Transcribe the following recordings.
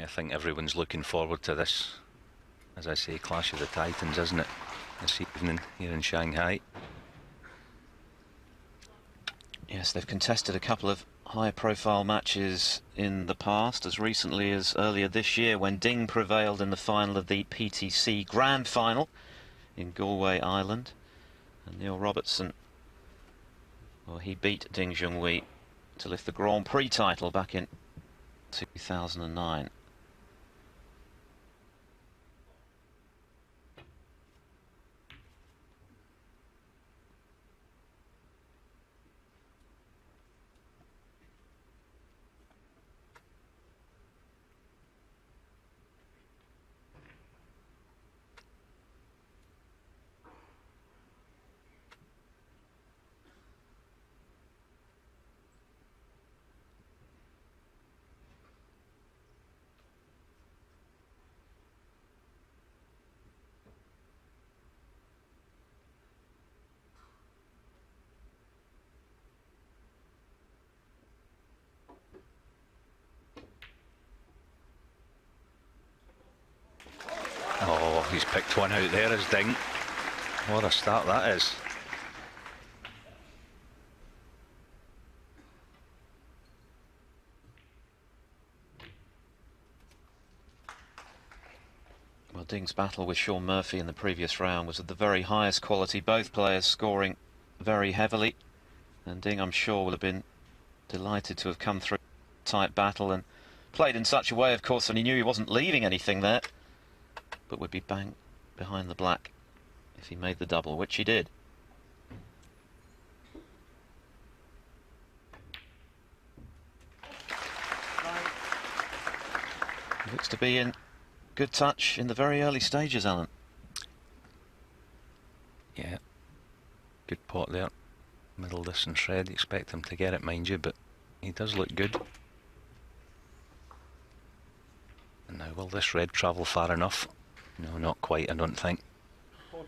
I think everyone's looking forward to this, as I say, Clash of the Titans, isn't it, this evening here in Shanghai. Yes, they've contested a couple of high-profile matches in the past, as recently as earlier this year when Ding prevailed in the final of the PTC Grand Final in Galway Island. And Neil Robertson, well, he beat Ding Junhui to lift the Grand Prix title back in 2009. Oh, he's picked one out there as Ding. What a start that is. Well, Ding's battle with Sean Murphy in the previous round was of the very highest quality, both players scoring very heavily, and Ding, I'm sure, will have been delighted to have come through a tight battle and played in such a way, of course, and he knew he wasn't leaving anything there, but would be bang behind the black if he made the double, which he did. Looks to be in good touch in the very early stages, Alan. Yeah, good pot there. Middle distance red, expect him to get it, mind you, but he does look good. And now, will this red travel far enough? No, not quite, I don't think. 40.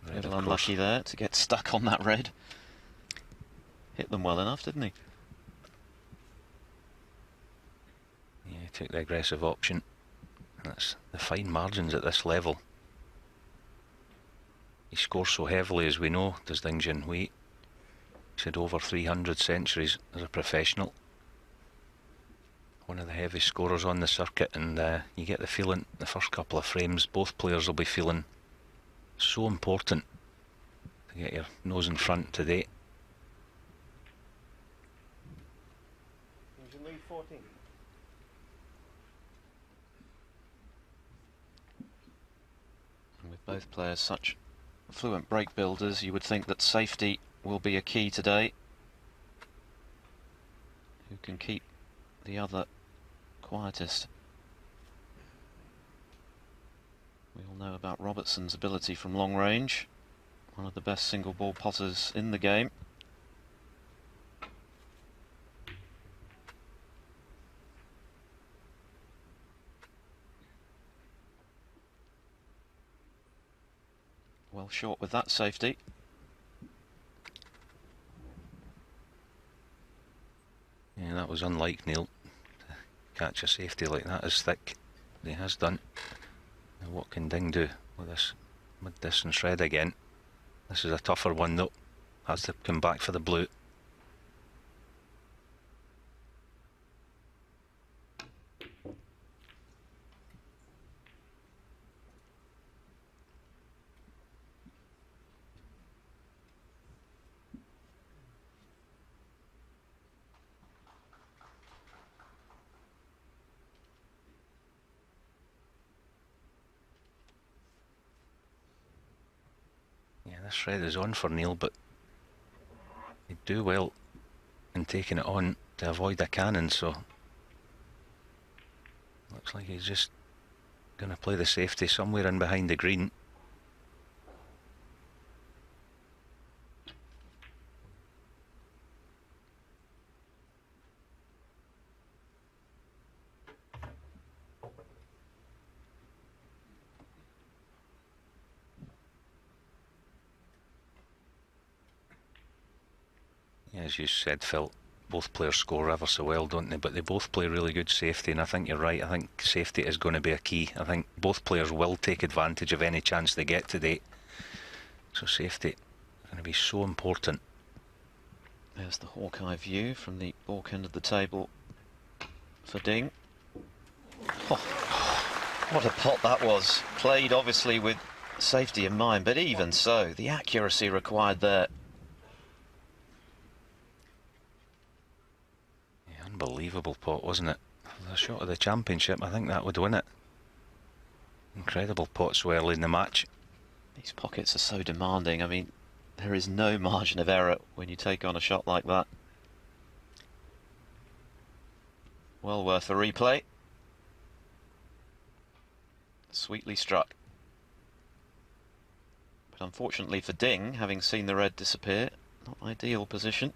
A little unlucky there to get stuck on that red. Hit them well enough, didn't he? Yeah, he took the aggressive option. That's the fine margins at this level. He scores so heavily, as we know, does Ding Junhui. He's had over 300 centuries as a professional. One of the heaviest scorers on the circuit, and you get the feeling the first couple of frames both players will be feeling so important to get your nose in front today. Junhui 14. And with both players such fluent break builders, you would think that safety will be a key today. Who can keep the other quietest? We all know about Robertson's ability from long range, one of the best single ball potters in the game. Well short with that safety. Yeah, that was unlike Neil to catch a safety like that as thick. He has done. Now what can Ding do with this mid-distance red again? This is a tougher one though. Has to come back for the blue. Yeah, this red is on for Neil, but he'd do well in taking it on to avoid a cannon, so looks like he's just going to play the safety somewhere in behind the green. As you said, Phil, both players score ever so well, don't they? But they both play really good safety, and I think you're right. I think safety is going to be a key. I think both players will take advantage of any chance they get today. So safety is going to be so important. There's the Hawkeye view from the baulk end of the table for Ding. Oh, what a pot that was. Played obviously with safety in mind, but even so, the accuracy required there. Yeah, unbelievable pot, wasn't it? For the shot of the championship, I think that would win it. Incredible pot so early in the match. These pockets are so demanding. I mean, there is no margin of error when you take on a shot like that. Well worth a replay. Sweetly struck. But unfortunately for Ding, having seen the red disappear, not ideal position.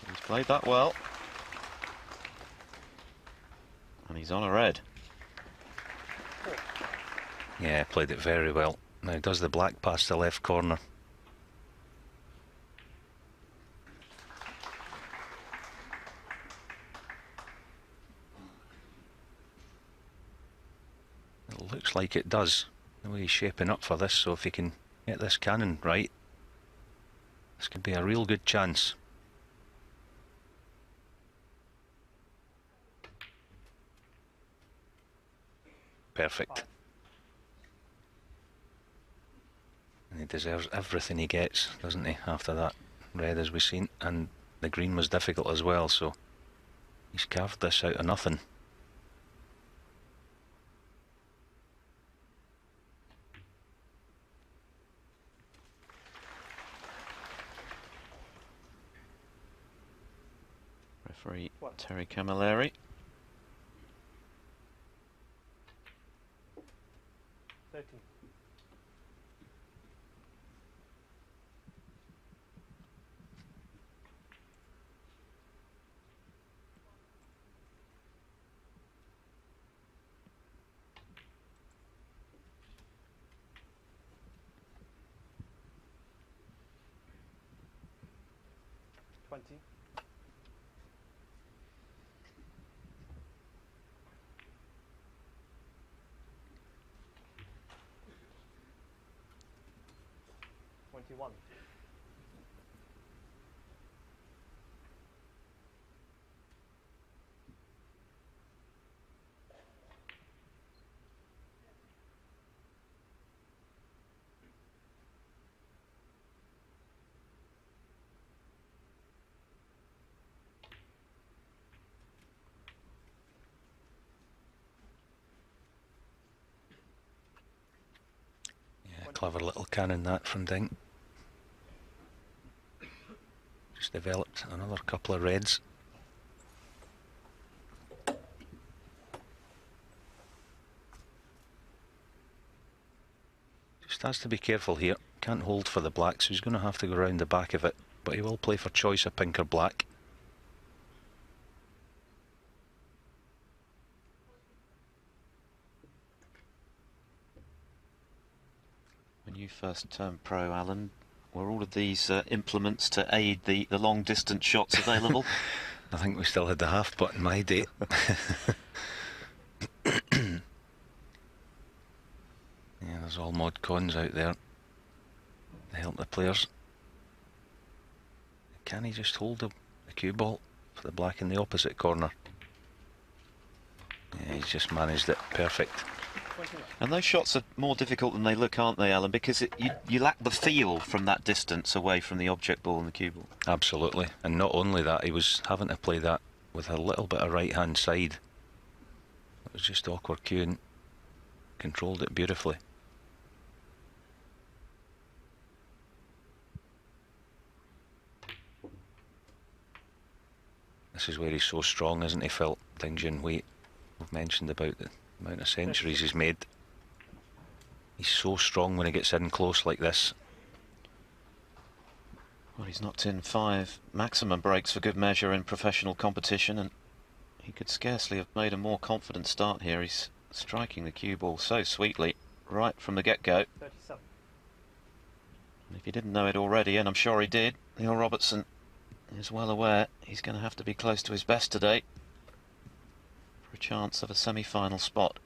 He's played that well. And he's on a red. Yeah, played it very well. Now does the black past the left corner. It looks like it does, the way he's shaping up for this, so if he can get this cannon right, this could be a real good chance. Perfect. And he deserves everything he gets, doesn't he, after that red as we've seen, and the green was difficult as well, so he's carved this out of nothing. Referee Terry Camilleri. 13. $20. 21. Yeah, clever little cannon that from Ding. Just developed another couple of reds. Just has to be careful here. Can't hold for the black, so he's going to have to go around the back of it, but he will play for choice of pink or black. When you first turned pro, Alan, were all of these implements to aid the long distance shots available? I think we still had the half putt in my day. Yeah, there's all mod cons out there to help the players. Can he just hold the cue ball for the black in the opposite corner? Yeah, he's just managed it perfect. And those shots are more difficult than they look, aren't they, Alan? Because you lack the feel from that distance away from the object ball and the cue ball. Absolutely, and not only that, he was having to play that with a little bit of right hand side. It was just awkward cueing. Controlled it beautifully. This is where he's so strong, isn't he, Phil? Ding Junhui. We've mentioned about the amount of centuries he's made. He's so strong when he gets in close like this. Well, he's knocked in 5 maximum breaks for good measure in professional competition, and he could scarcely have made a more confident start here. He's striking the cue ball so sweetly. right from the get-go. 37. And if you didn't know it already, and I'm sure he did, Neil Robertson is well aware he's going to have to be close to his best today for a chance of a semi-final spot.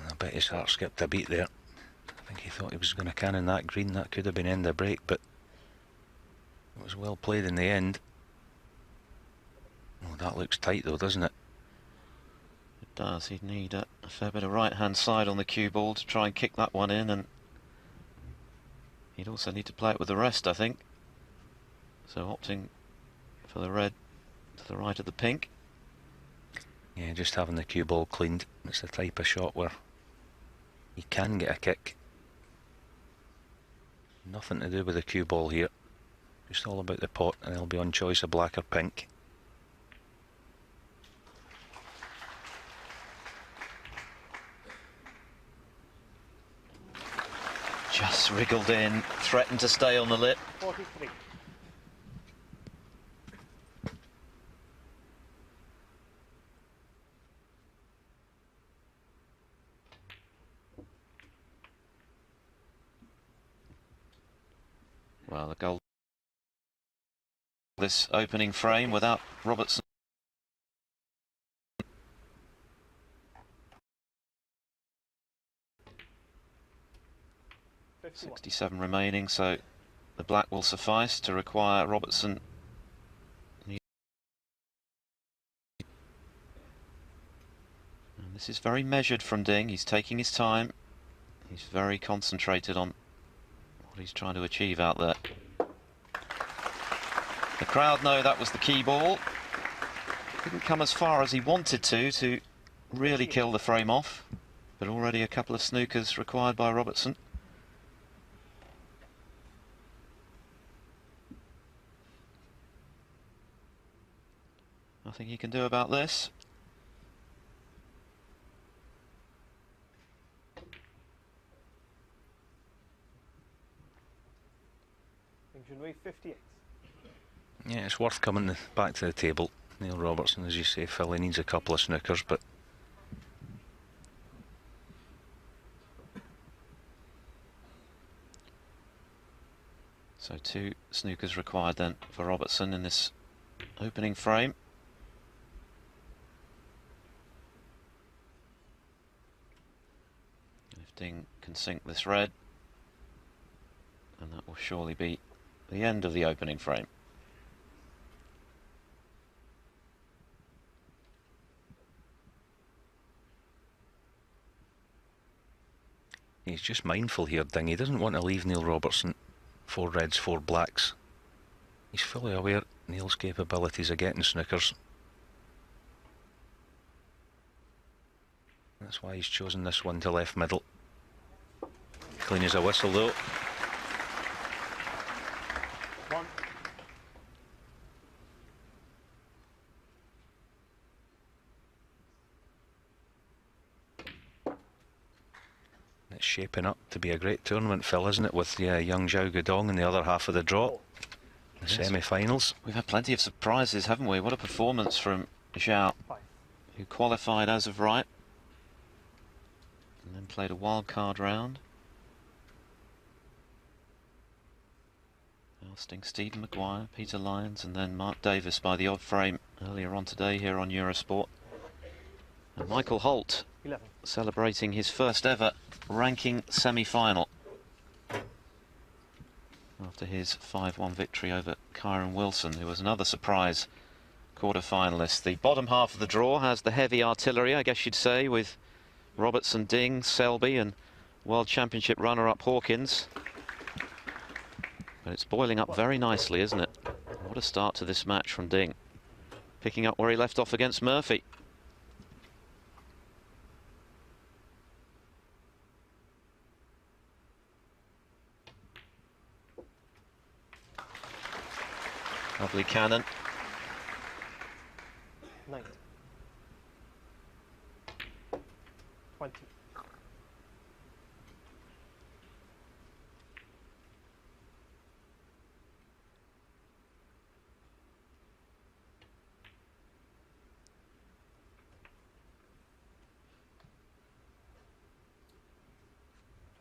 I bet his heart skipped a beat there. I think he thought he was going to cannon that green. That could have been end of break, but it was well played in the end. Oh, that looks tight though, doesn't it? It does. He'd need a fair bit of right-hand side on the cue ball to try and kick that one in, and he'd also need to play it with the rest, I think. So opting for the red to the right of the pink. Yeah, just having the cue ball cleaned. It's the type of shot where you can get a kick. Nothing to do with the cue ball here. Just all about the pot, and it'll be on choice of black or pink. Just wriggled in, threatened to stay on the lip. 43. Well, the goal this opening frame without Robertson. 67 remaining, so the black will suffice to require Robertson. And this is very measured from Ding. He's taking his time. He's very concentrated on what he's trying to achieve out there. The crowd know that was the key ball. Didn't come as far as he wanted to really kill the frame off, but already a couple of snookers required by Robertson. Nothing he can do about this. Junhui 58. Yeah, it's worth coming back to the table. Neil Robertson, as you say, Phil, he needs a couple of snookers, but so 2 snookers required then for Robertson in this opening frame. If Ding can sink this red, and that will surely be the end of the opening frame. he's just mindful here, Ding. He doesn't want to leave Neil Robertson 4 reds, 4 blacks. He's fully aware Neil's capabilities of getting snookers. That's why he's chosen this one to left middle. Clean as a whistle though. 1. It's shaping up to be a great tournament, Phil, isn't it? With young Zhao Guodong in the other half of the draw. The Yes. semi-finals. We've had plenty of surprises, haven't we? What a performance from Zhao, 5. who qualified as of right and then played a wild card round. Ousting Stephen Maguire, Peter Lyons and then Mark Davis by the odd frame earlier on today here on Eurosport. And Michael Holt 11. celebrating his first ever ranking semi-final after his 5-1 victory over Kyron Wilson, who was another surprise quarter-finalist. The bottom half of the draw has the heavy artillery, I guess you'd say, with Robertson, Ding, Selby and World Championship runner-up Hawkins. But it's boiling up very nicely, isn't it? What a start to this match from Ding, picking up where he left off against Murphy. Lovely cannon. 9. 20.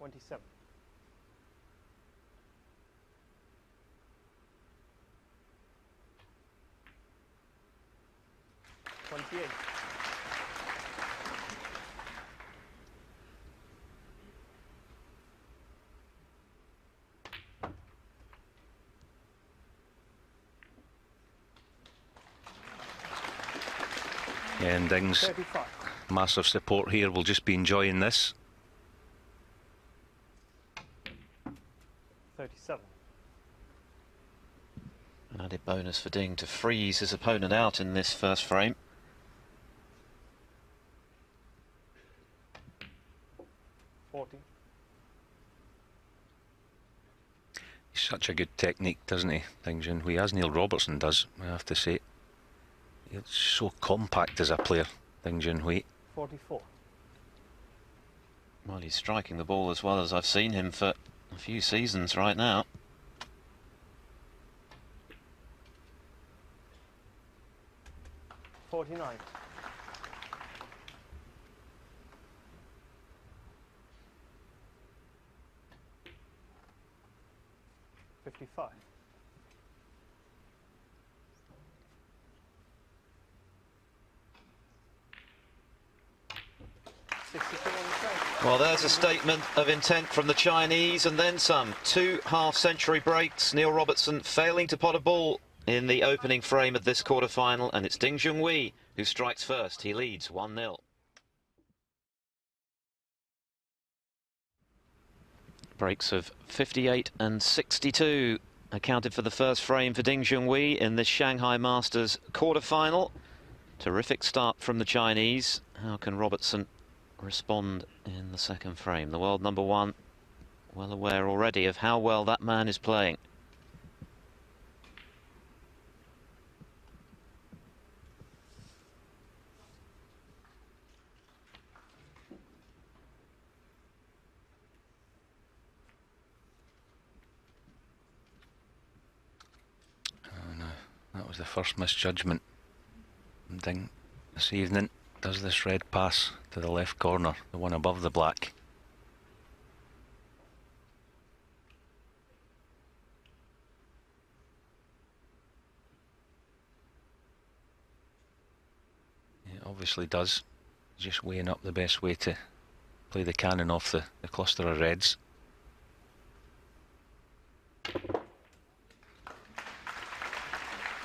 27. 28. And Ding's 35. massive support here will just be enjoying this. 37. An added bonus for Ding to freeze his opponent out in this first frame. 40. He's such a good technique, doesn't he, Ding Junhui, as Neil Robertson does, I have to say. He's so compact as a player, Ding Junhui. 44. Well, he's striking the ball as well as I've seen him for a few seasons right now. 49. 55. 62 on the track. Well, there's a statement of intent from the Chinese, and then some. 2 half-century breaks. Neil Robertson failing to pot a ball in the opening frame of this quarter-final, and it's Ding Junhui who strikes first. He leads 1-0. Breaks of 58 and 62 accounted for the first frame for Ding Junhui in this Shanghai Masters quarter-final. Terrific start from the Chinese. How can Robertson respond in the second frame? The world number one, well aware already of how well that man is playing. Oh no, that was the first misjudgment. Ding this evening does this red pass to the left corner, the one above the black. It obviously does. Just weighing up the best way to play the cannon off the cluster of reds.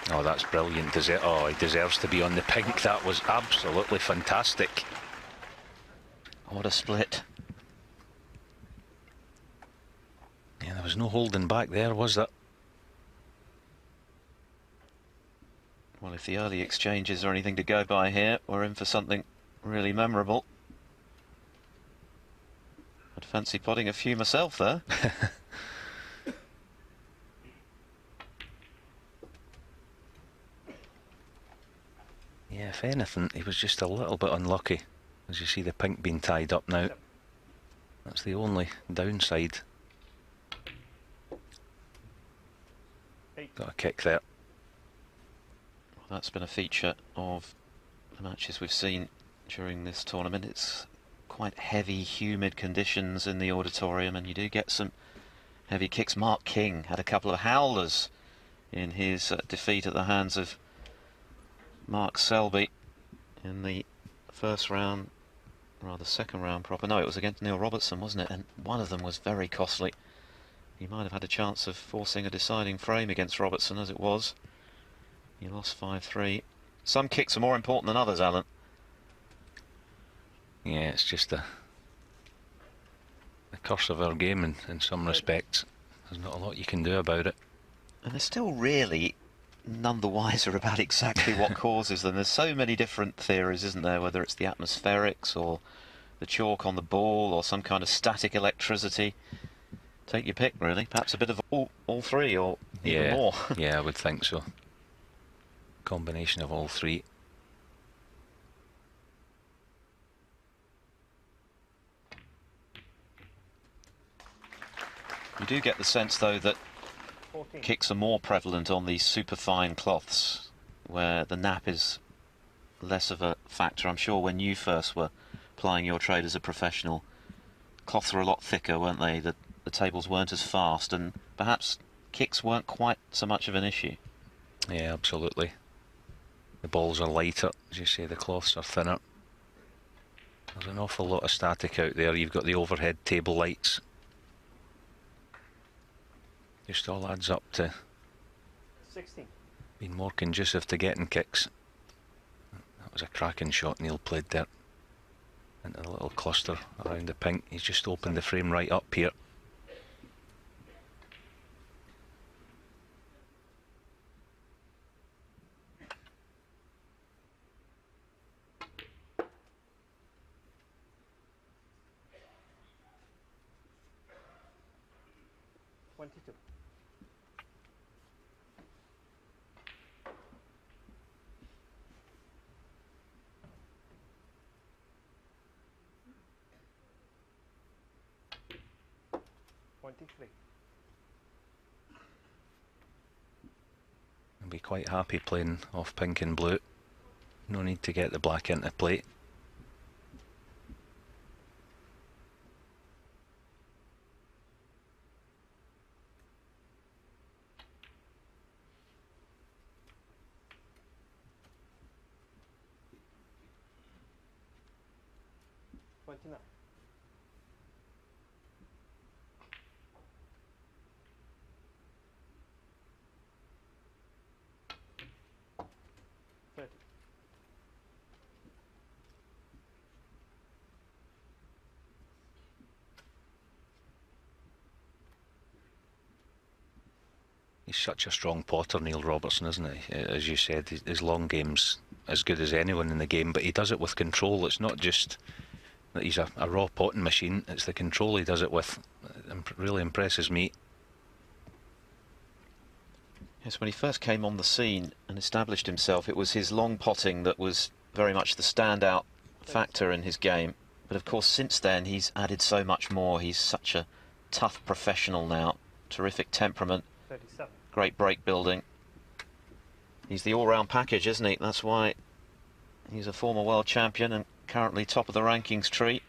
Oh, that's brilliant. Oh, he deserves to be on the pink. That was absolutely fantastic. What a split. Yeah, there was no holding back there, was there? Well, if the early exchanges are anything to go by here, we're in for something really memorable. I'd fancy potting a few myself there. Yeah, if anything, he was just a little bit unlucky. As you see the pink being tied up now. That's the only downside. Got a kick there. Well, that's been a feature of the matches we've seen during this tournament. It's quite heavy, humid conditions in the auditorium, and you do get some heavy kicks. Mark King had a couple of howlers in his defeat at the hands of Mark Selby in the first round, rather second round proper. No, it was against Neil Robertson, wasn't it? And one of them was very costly. He might have had a chance of forcing a deciding frame against Robertson. As it was, he lost 5-3. Some kicks are more important than others, Alan. Yeah, it's just the curse of our game in some respects. There's not a lot you can do about it. And they're still really none the wiser about exactly what causes them. There's so many different theories, isn't there? Whether it's the atmospherics or the chalk on the ball or some kind of static electricity. Take your pick, really. Perhaps a bit of all three, or even more. Yeah, I would think so. Combination of all three. You do get the sense, though, that 14. kicks are more prevalent on these superfine cloths, where the nap is less of a factor. I'm sure when you first were plying your trade as a professional, cloths were a lot thicker, weren't they? The tables weren't as fast, and perhaps kicks weren't quite so much of an issue. Yeah, absolutely. The balls are lighter, as you say, the cloths are thinner. There's an awful lot of static out there. You've got the overhead table lights. Just all adds up to 16. being more conducive to getting kicks. That was a cracking shot Neil played there into the little cluster around the pink. He's just opened the frame right up here. Twenty-two. I'll be quite happy playing off pink and blue. No need to get the black into play. Twenty-nine. 30. He's such a strong potter, Neil Robertson, isn't he? As you said, his long game's as good as anyone in the game, but he does it with control. It's not just that he's a raw potting machine, it's the control he does it with. Really impresses me. Yes, when he first came on the scene and established himself, it was his long potting that was very much the standout factor in his game. But of course, since then, he's added so much more. He's such a tough professional now. Terrific temperament. 37. Great break building. He's the all-round package, isn't he? That's why he's a former world champion and currently top of the rankings tree.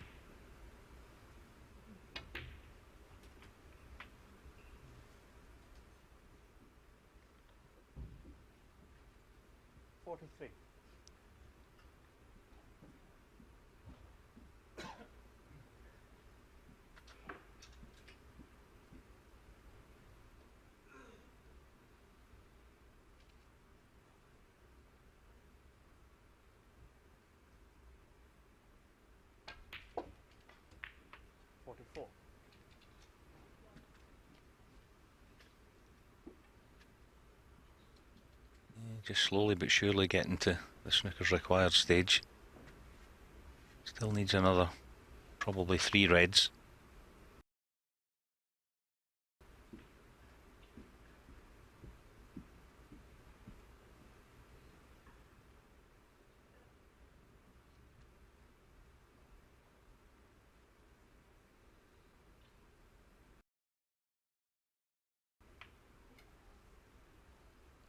Just slowly but surely getting to the snooker's required stage. Still needs another, probably 3 reds.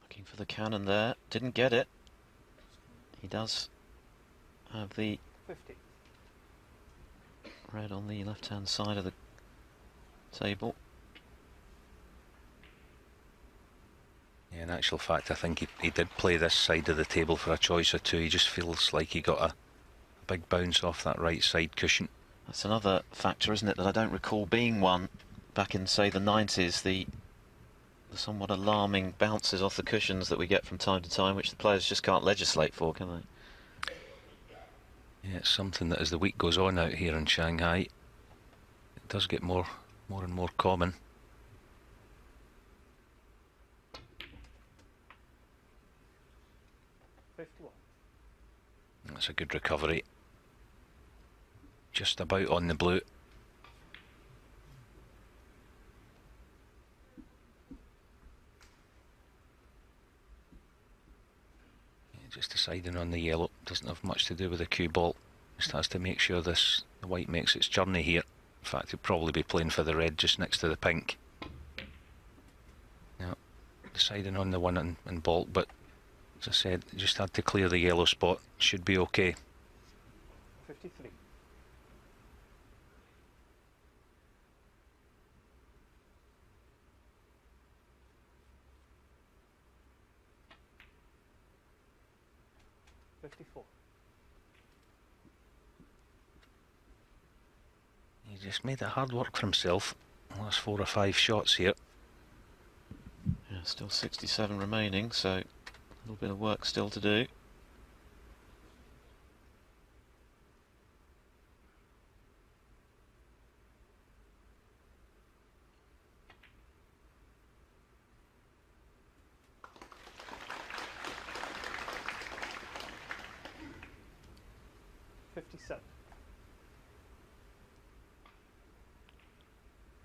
Looking for the cannon there, didn't get it. He does have the 50. red on the left-hand side of the table. Yeah, in actual fact, I think he did play this side of the table for a choice or two. He just feels like he got a big bounce off that right side cushion. That's another factor, isn't it, that I don't recall being one back in, say, the 90s, the somewhat alarming bounces off the cushions that we get from time to time, which the players just can't legislate for, can they? Yeah, it's something that as the week goes on out here in Shanghai, it does get more and more common. That's a good recovery. Just about on the blue. Just deciding on the yellow. Doesn't have much to do with the cue ball. Just has to make sure the white makes its journey here. In fact, he'll probably be playing for the red just next to the pink. Yeah, deciding on the one and baulk, but as I said, just had to clear the yellow spot. Should be okay. 53. 54. He just made it hard work for himself. Last 4 or 5 shots here. Yeah, still 67 remaining, so a little bit of work still to do.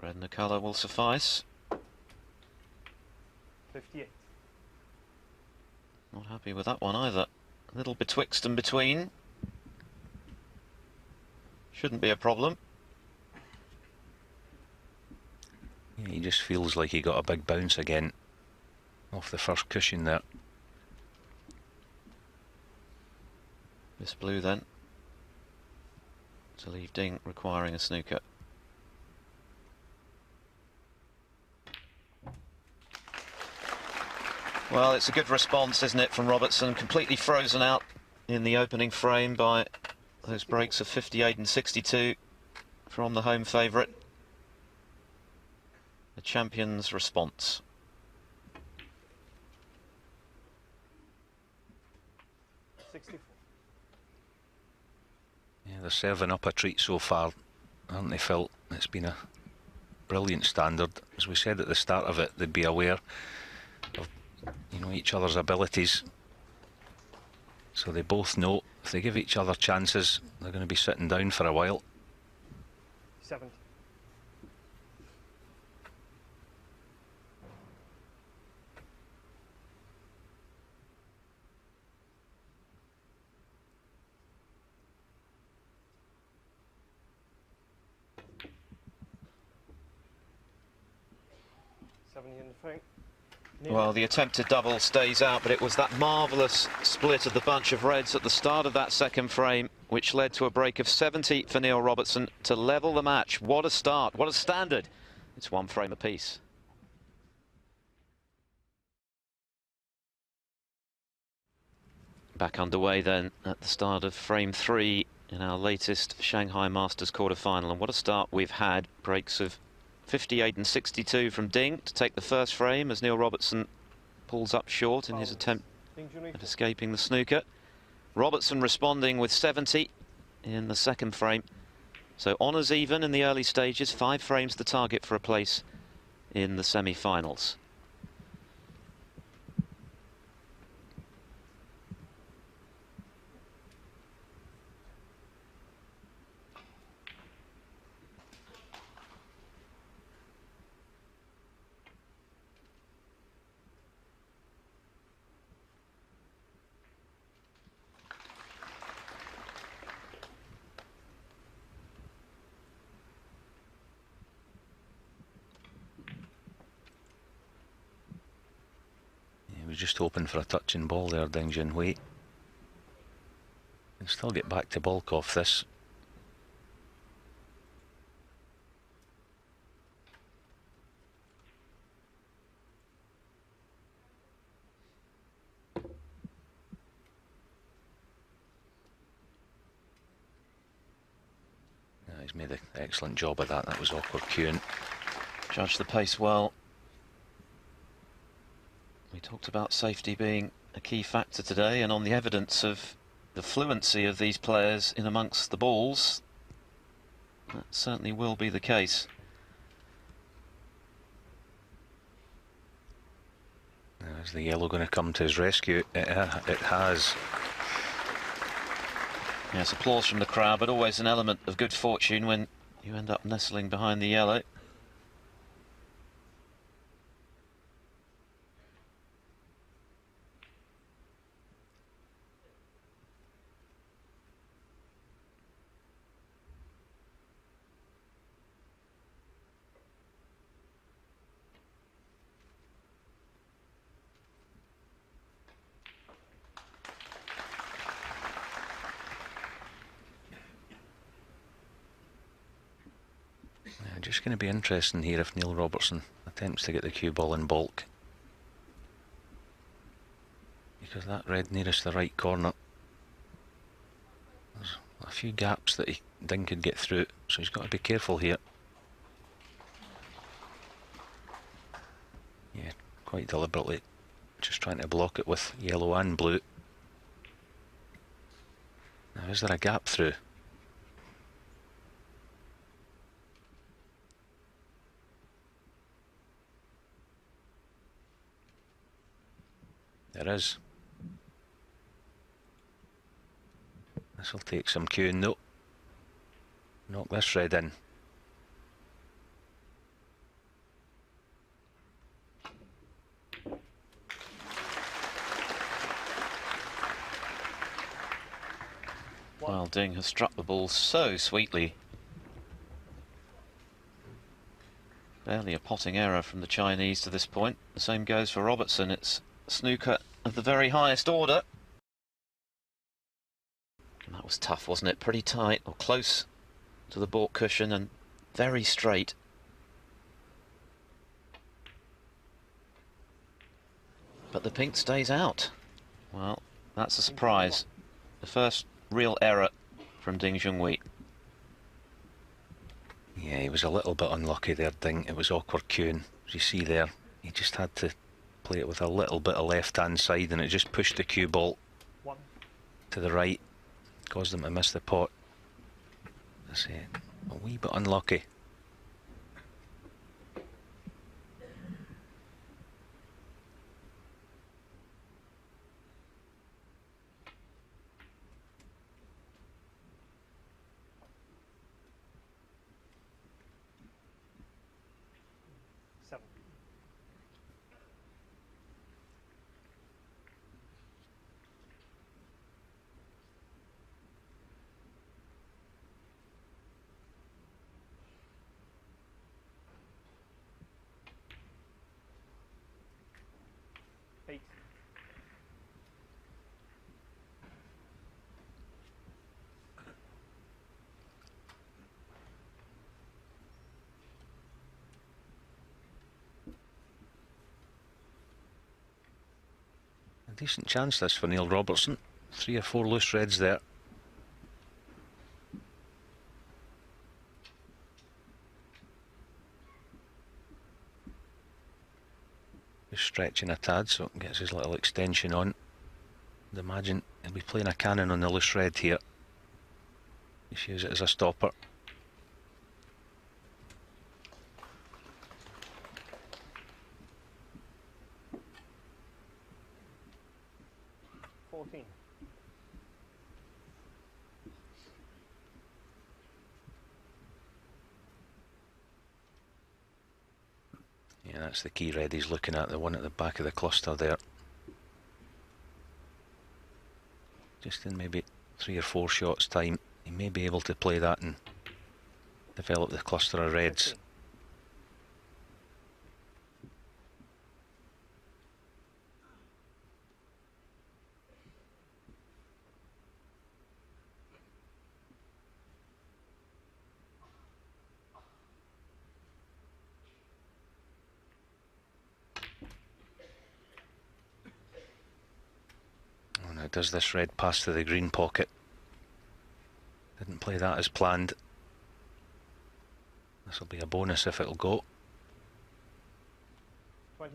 Red in the colour will suffice. 58. Not happy with that one either. A little betwixt and between. Shouldn't be a problem. Yeah, he just feels like he got a big bounce again off the first cushion there. This blue then, to leave Ding requiring a snooker. Well, it's a good response, isn't it, from Robertson? Completely frozen out in the opening frame by those breaks of 58 and 62 from the home favourite. The champion's response. Yeah, they're serving up a treat so far, haven't they, Phil? It's been a brilliant standard. As we said at the start of it, they'd be aware of, you know, each other's abilities. So they both know if they give each other chances, they're going to be sitting down for a while. 70. In the frame. Well, the attempted double stays out, but it was that marvellous split of the bunch of reds at the start of that second frame which led to a break of 70 for Neil Robertson to level the match. What a start, what a standard. It's 1 frame apiece. Back underway then at the start of frame 3 in our latest Shanghai Masters quarter-final, and what a start we've had. Breaks of 58 and 62 from Ding to take the first frame as Neil Robertson pulls up short in his attempt at escaping the snooker. Robertson responding with 70 in the second frame. So honours even in the early stages, 5 frames the target for a place in the semi-finals. Just hoping for a touching ball there, Ding Junhui. Can still get back to bulk off this. Yeah, he's made an excellent job of that. That was awkward cueing. Judged the pace well. We talked about safety being a key factor today, and on the evidence of the fluency of these players in amongst the balls, that certainly will be the case. Now, is the yellow going to come to his rescue? It has. Yes, applause from the crowd, but always an element of good fortune when you end up nestling behind the yellow. Just going to be interesting here if Neil Robertson attempts to get the cue ball in bulk, because that red nearest the right corner few gaps that Ding could get through, so he's got to be careful here. Yeah, quite deliberately, just trying to block it with yellow and blue. Now, is there a gap through? There is. This will take some cueing though. Knock this red in. Well, Ding has struck the ball so sweetly. Barely a potting error from the Chinese to this point. The same goes for Robertson. It's snooker of the very highest order. And that was tough, wasn't it? Pretty tight, or close to the baulk cushion, and very straight. But the pink stays out. Well, that's a surprise. The first real error from Ding Junhui. Yeah, he was a little bit unlucky there, Ding. It was awkward cueing, as you see there. He just had to play it with a little bit of left-hand side, and it just pushed the cue ball to the right, caused him to miss the pot. I say, a wee bit unlucky. A decent chance this for Neil Robertson. 3 or 4 loose reds there. Just stretching a tad so it gets his little extension on. I'd imagine he'll be playing a cannon on the loose red here. Just use it as a stopper. Yeah, that's the key red he's looking at, the one at the back of the cluster there. Just in maybe 3 or 4 shots time, he may be able to play that and develop the cluster of reds. Does this red pass to the green pocket? Didn't play that as planned. This will be a bonus if it'll go. 20.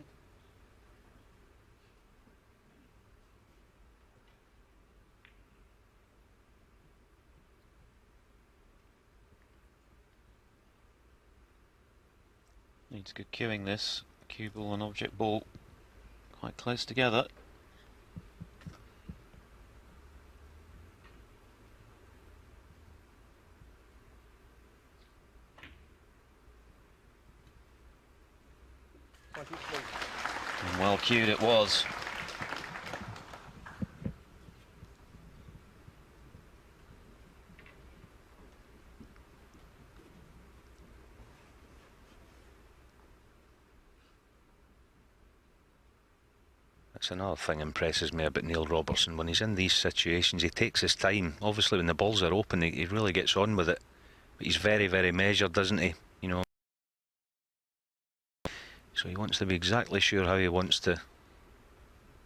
Needs good cueing this. Cue ball and object ball quite close together. And well cued it was. That's another thing impresses me about Neil Robertson. When he's in these situations, he takes his time. Obviously, when the balls are open, he really gets on with it. But he's very, very measured, doesn't he? You know. So he wants to be exactly sure how he wants to,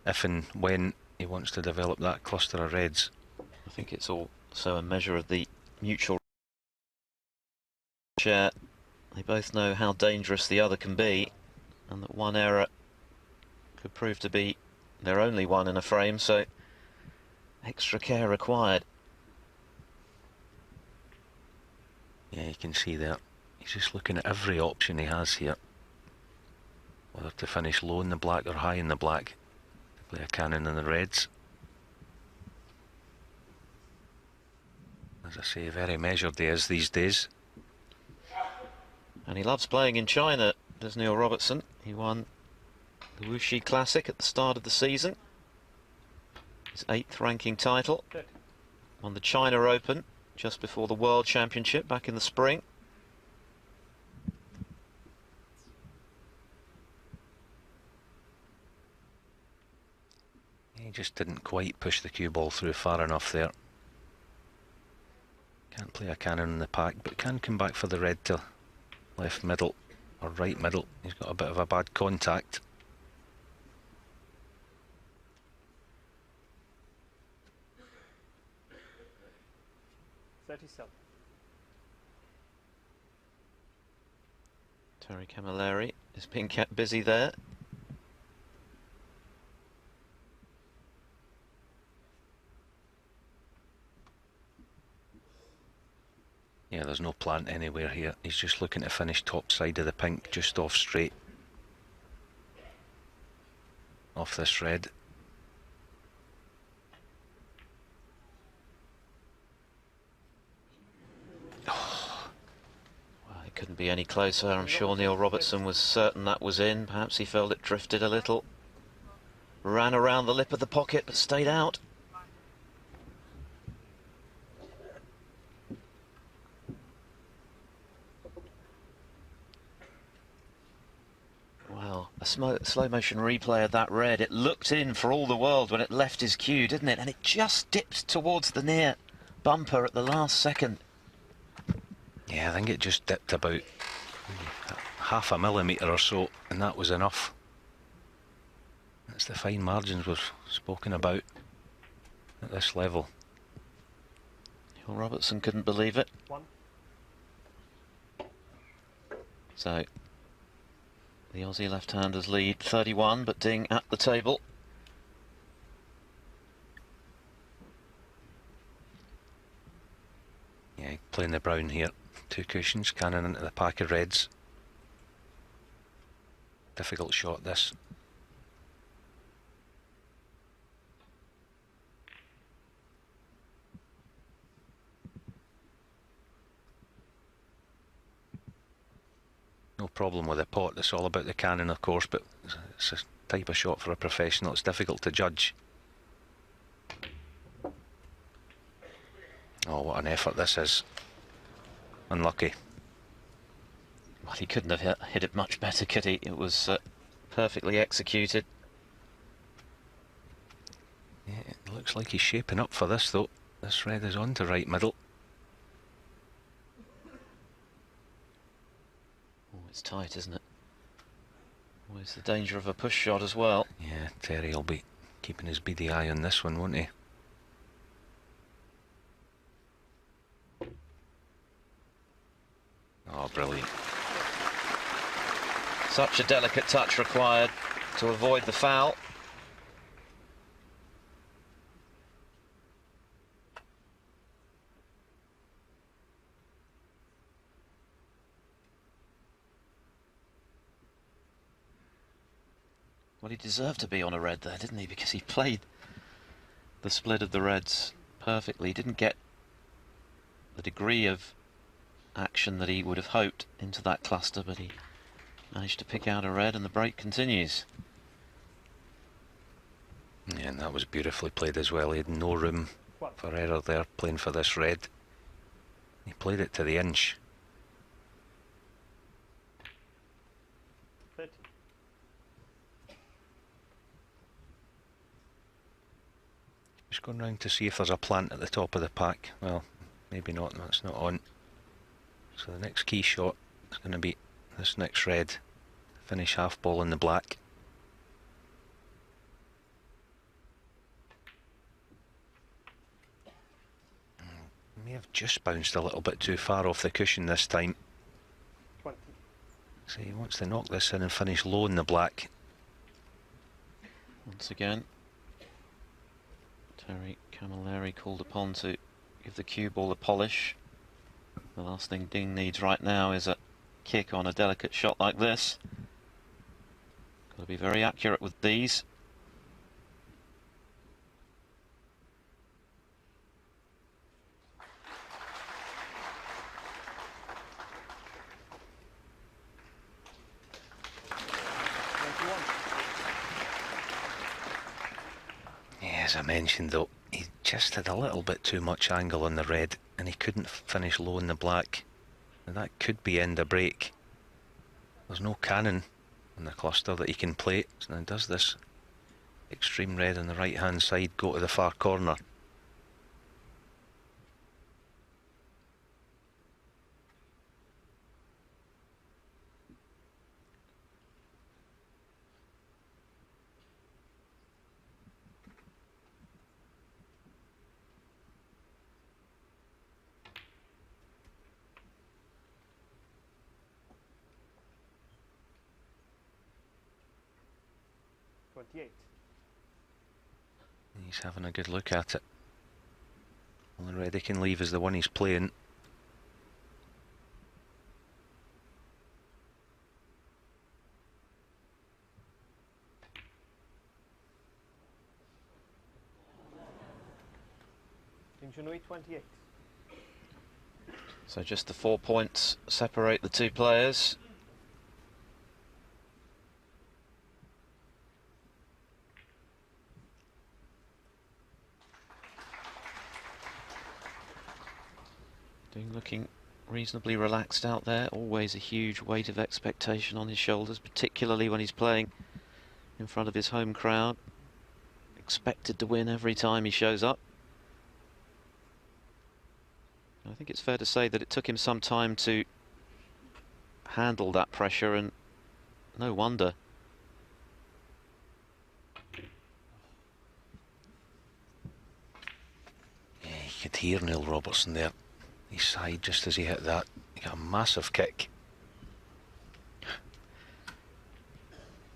if and when he wants to develop that cluster of reds. I think it's all So a measure of the mutual share. They both know how dangerous the other can be, and that one error could prove to be their only one in a frame, so extra care required. Yeah, you can see there. He's just looking at every option he has here. Whether to finish low in the black or high in the black. To play a cannon in the reds. As I say, very measured he is these days. And he loves playing in China, does Neil Robertson. He won the Wuxi Classic at the start of the season. His 8th ranking title. Won the China Open just before the World Championship back in the spring. He just didn't quite push the cue ball through far enough there. Can't play a cannon in the pack, but can come back for the red to left middle or right middle. He's got a bit of a bad contact. Terry Camilleri is being kept busy there. Yeah, there's no plant anywhere here. He's just looking to finish top side of the pink, just off straight. Off this red. Well, it couldn't be any closer. I'm sure Neil Robertson was certain that was in. Perhaps he felt it drifted a little. Ran around the lip of the pocket, but stayed out. Wow, a slow motion replay of that red. It looked in for all the world when it left his cue, didn't it? And it just dipped towards the near bumper at the last second. Yeah, I think it just dipped about half a millimetre or so, and that was enough. That's the fine margins we've spoken about at this level. Neil Robertson couldn't believe it. So the Aussie left-handers lead 31, but Ding at the table. Yeah, playing the brown here. 2 cushions, cannon into the pack of reds. Difficult shot this. No problem with the pot, it's all about the cannon of course, but it's a type of shot for a professional, it's difficult to judge. Oh, what an effort this is. Unlucky. Well, he couldn't have hit it much better, could he? It was perfectly executed. Yeah, it looks like he's shaping up for this though. This red is on to right middle. Oh, it's tight, isn't it? Always the danger of a push shot as well. Yeah, Terry will be keeping his beady eye on this one, won't he? Oh, brilliant. Such a delicate touch required to avoid the foul. Well, he deserved to be on a red there, didn't he? Because he played the split of the reds perfectly. He didn't get the degree of action that he would have hoped into that cluster, but he managed to pick out a red, and the break continues. Yeah, and that was beautifully played as well. He had no room for error there, playing for this red. He played it to the inch. Just going round to see if there's a plant at the top of the pack. Well, maybe not, that's not on. So the next key shot is going to be this next red. Finish half ball in the black. have just bounced a little bit too far off the cushion this time. 20. So he wants to knock this in and finish low in the black. Once again, Terry Camilleri called upon to give the cue ball a polish. The last thing Ding needs right now is a kick on a delicate shot like this. Got to be very accurate with these. Yeah, as I mentioned though, he just had a little bit too much angle on the red and he couldn't finish low in the black. Now that could be end of break. There's no cannon on the cluster that he can play. So now does this extreme red on the right hand side go to the far corner? He's having a good look at it. Only red he can leave is the one he's playing. Junhui 28. So just the 4 points separate the two players. Ding looking reasonably relaxed out there. Always a huge weight of expectation on his shoulders, particularly when he's playing in front of his home crowd. Expected to win every time he shows up. I think it's fair to say that it took him some time to handle that pressure, and no wonder. Yeah, you could hear Neil Robertson there. He sighed just as he hit that. He got a massive kick.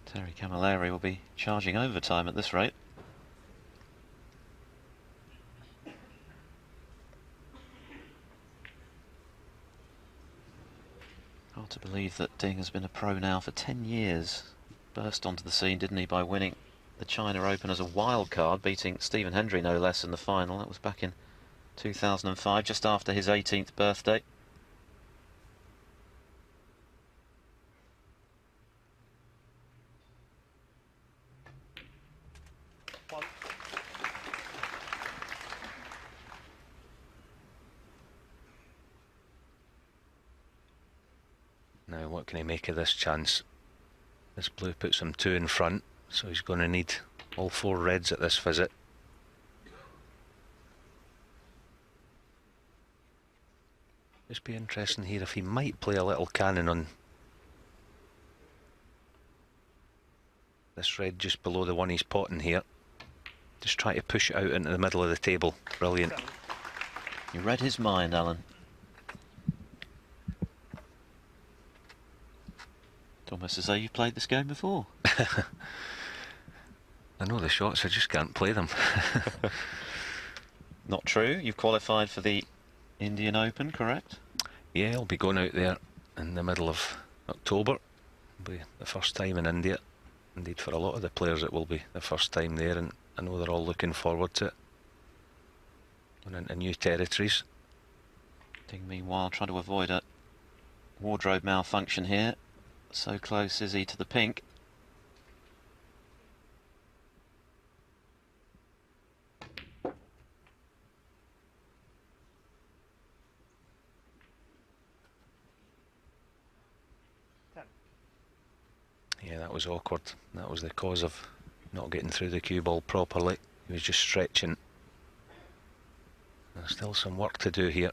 Terry Camilleri will be charging overtime at this rate. Hard to believe that Ding has been a pro now for 10 years. Burst onto the scene, didn't he, by winning the China Open as a wild card, beating Stephen Hendry no less in the final. That was back in 2005, just after his 18th birthday. Now what can he make of this chance? This blue puts him 2 in front, so he's going to need all 4 reds at this visit. Just be interesting here if he might play a little cannon on this red just below the one he's potting here. Just try to push it out into the middle of the table. Brilliant. You read his mind, Alan. It's almost as though you've played this game before. I know the shots, I just can't play them. Not true. You've qualified for the Indian Open, correct? Yeah, I'll be going out there in the middle of October. It'll be the first time in India. Indeed, for a lot of the players it will be the first time there, and I know they're all looking forward to it. Going into new territories. Ding, meanwhile, trying to avoid a wardrobe malfunction here. So close is he to the pink. Yeah, that was awkward. That was the cause of not getting through the cue ball properly. He was just stretching. There's still some work to do here.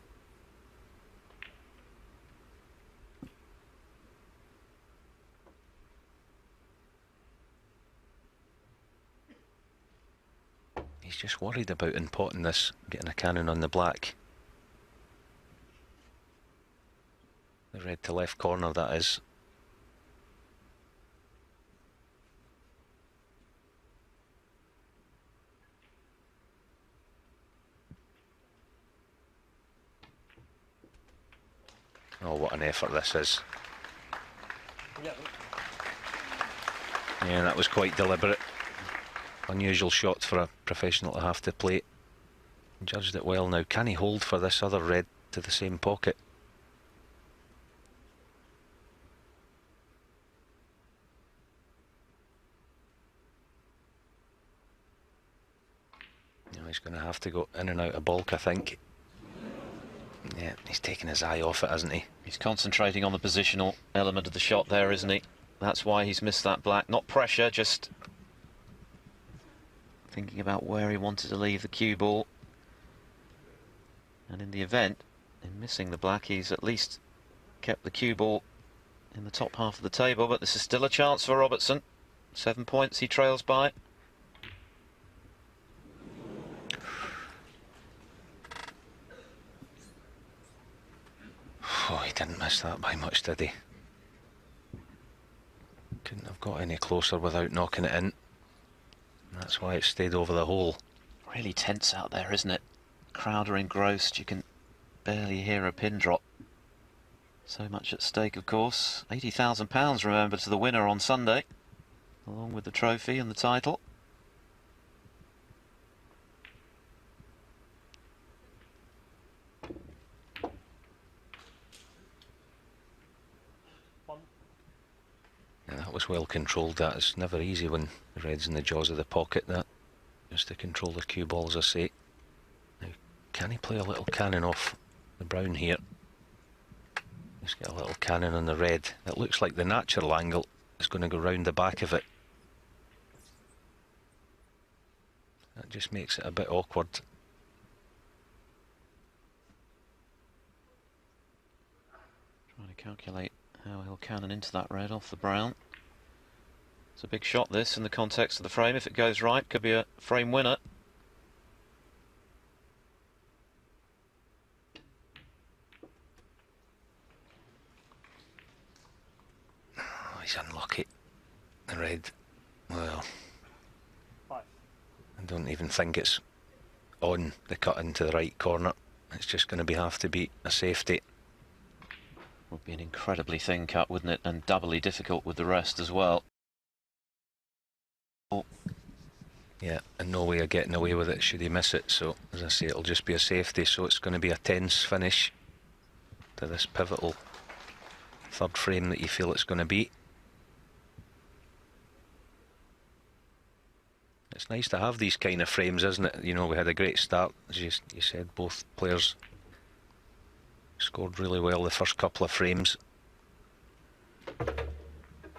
He's just worried about in potting this, getting a cannon on the black. The red to left corner, that is. Oh, what an effort this is. 11. Yeah, that was quite deliberate. Unusual shot for a professional to have to play. Judged it well. Now, can he hold for this other red to the same pocket? No, he's going to have to go in and out of bulk, I think. Yeah, he's taking his eye off it, hasn't he? He's concentrating on the positional element of the shot there, isn't he? That's why he's missed that black. Not pressure, just thinking about where he wanted to leave the cue ball. And in the event, in missing the black, he's at least kept the cue ball in the top half of the table. But this is still a chance for Robertson. 7 points he trails by. Oh, he didn't miss that by much, did he? Couldn't have got any closer without knocking it in. And that's why it stayed over the hole. Really tense out there, isn't it? Crowd are engrossed. You can barely hear a pin drop. So much at stake, of course. £80,000, remember, to the winner on Sunday, along with the trophy and the title. Yeah, that was well controlled. That is never easy when the red's in the jaws of the pocket, that. Just to control the cue ball, as I say. Now, can he play a little cannon off the brown here? Just get a little cannon on the red. It looks like the natural angle is going to go round the back of it. That just makes it a bit awkward. Trying to calculate how he'll cannon into that red off the brown. It's a big shot, this, in the context of the frame. If it goes right, could be a frame winner. Oh, he's unlucky. The red, well, 5. I don't even think it's on the cut into the right corner. It's just going to have to be a safety. Would be an incredibly thin cut, wouldn't it? And doubly difficult with the rest as well. Yeah, and no way of getting away with it should he miss it. So, as I say, it'll just be a safety. So it's going to be a tense finish to this pivotal third frame that you feel it's going to be. It's nice to have these kind of frames, isn't it? You know, we had a great start, as you said. Both players scored really well the first couple of frames.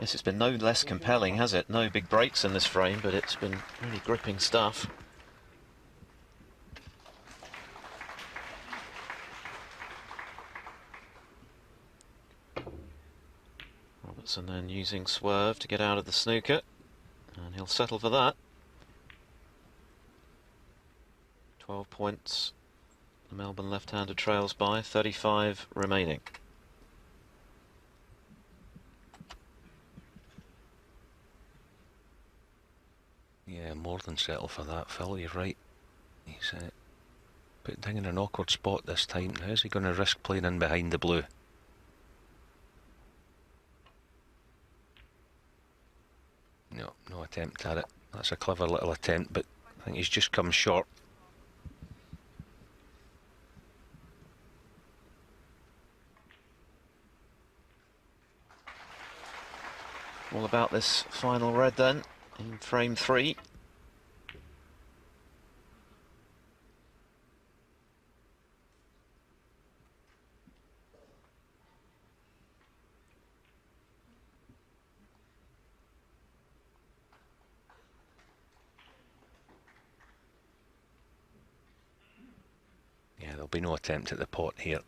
Yes, it's been no less compelling, has it? No big breaks in this frame, but it's been really gripping stuff. Robertson then using swerve to get out of the snooker, and he'll settle for that. 12 points. The Melbourne left-hander trails by, 35 remaining. Yeah, more than settle for that, Phil, you're right. He's put Ding in an awkward spot this time. Now is he going to risk playing in behind the blue? No, no attempt at it. That's a clever little attempt, but I think he's just come short. All about this final red then, in frame 3. Yeah, there'll be no attempt at the pot here,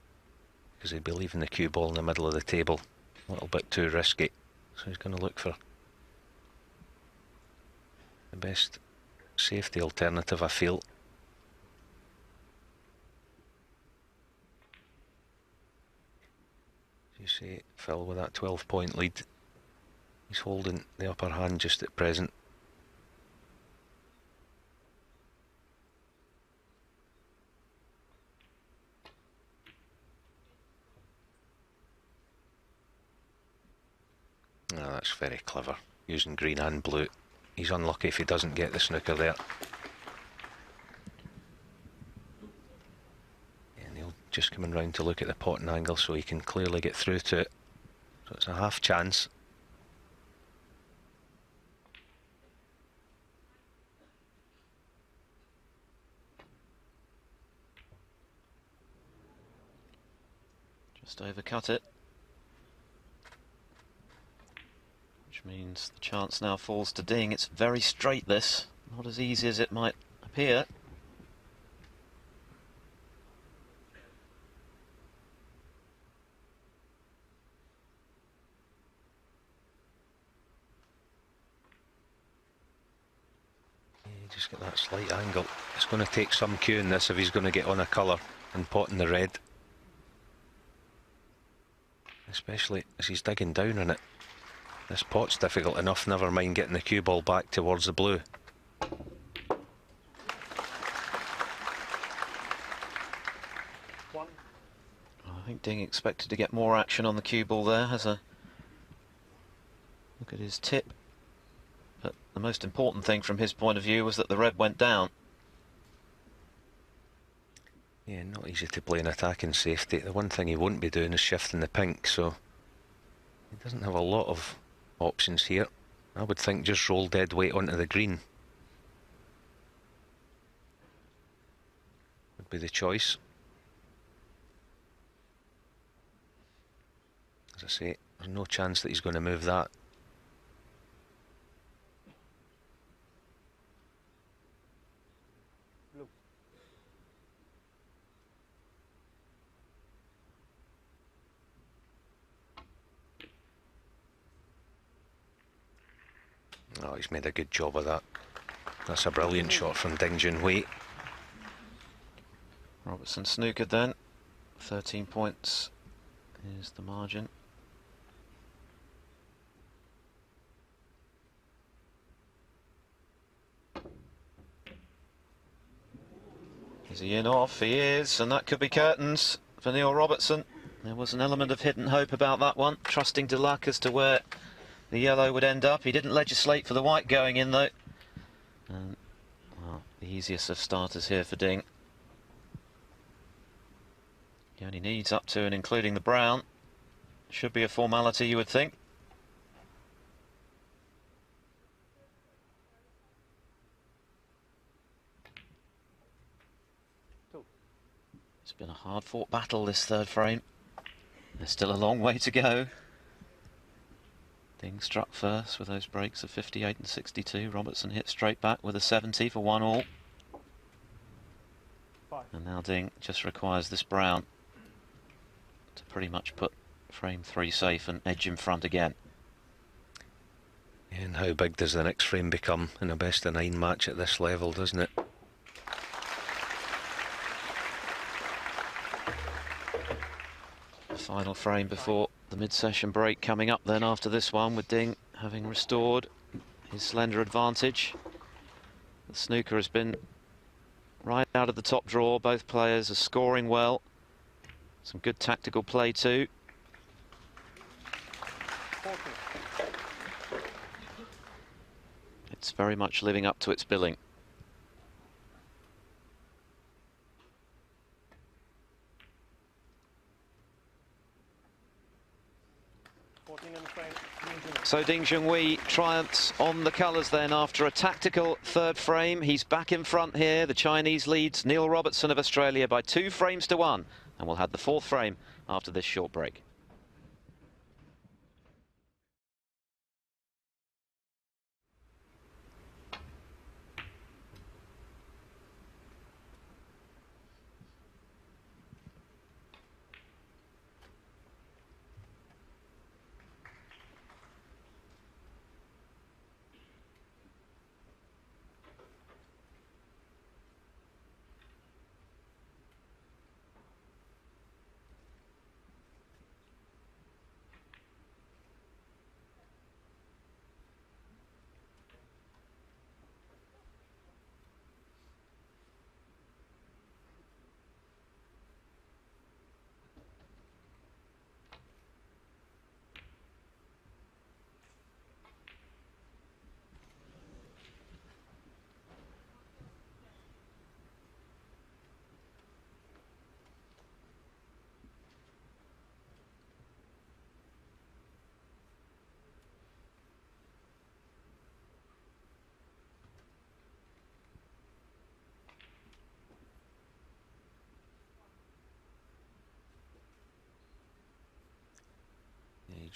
because he'd be leaving the cue ball in the middle of the table. A little bit too risky. So he's going to look for the best safety alternative, I feel. say, Phil, with that 12-point lead, he's holding the upper hand just at present. Oh, that's very clever, using green and blue. He's unlucky if he doesn't get the snooker there. And he'll just coming round to look at the potting angle so he can clearly get through to it. So it's a half chance. Just overcut it. Which means the chance now falls to Ding. It's very straight, this. Not as easy as it might appear. You just get that slight angle. It's going to take some cue in this if he's going to get on a colour and pot in the red. Especially as he's digging down on it. This pot's difficult enough, never mind getting the cue ball back towards the blue. One. I think Ding expected to get more action on the cue ball there. Has a look at his tip. But the most important thing from his point of view was that the red went down. Yeah, not easy to play an attacking safety. The one thing he won't be doing is shifting the pink, so he doesn't have a lot of options here. I would think just roll dead weight onto the green would be the choice. As I say, there's no chance that he's going to move that. Blue. Oh, he's made a good job of that. That's a brilliant shot from Ding Junhui. Robertson snookered then. 13 points is the margin. Is he in off? He is, and that could be curtains for Neil Robertson. There was an element of hidden hope about that one, trusting to luck as to where the yellow would end up. He didn't legislate for the white going in though. And, well, the easiest of starters here for Ding. He only needs up to and including the brown. Should be a formality, you would think. Two. It's been a hard-fought battle, this third frame. There's still a long way to go. Ding struck first with those breaks of 58 and 62. Robertson hit straight back with a 70 for 1-all. 5. And now Ding just requires this brown to pretty much put frame 3 safe and edge in front again. And how big does the next frame become in a best of 9 match at this level, doesn't it? The final frame before the mid-session break coming up then after this one, with Ding having restored his slender advantage. The snooker has been right out of the top drawer. Both players are scoring well. Some good tactical play too. 14. It's very much living up to its billing. 14 in the frame. So Ding Junhui triumphs on the colours then after a tactical third frame. He's back in front here. The Chinese leads Neil Robertson of Australia by 2 frames to 1. And we'll have the 4th frame after this short break.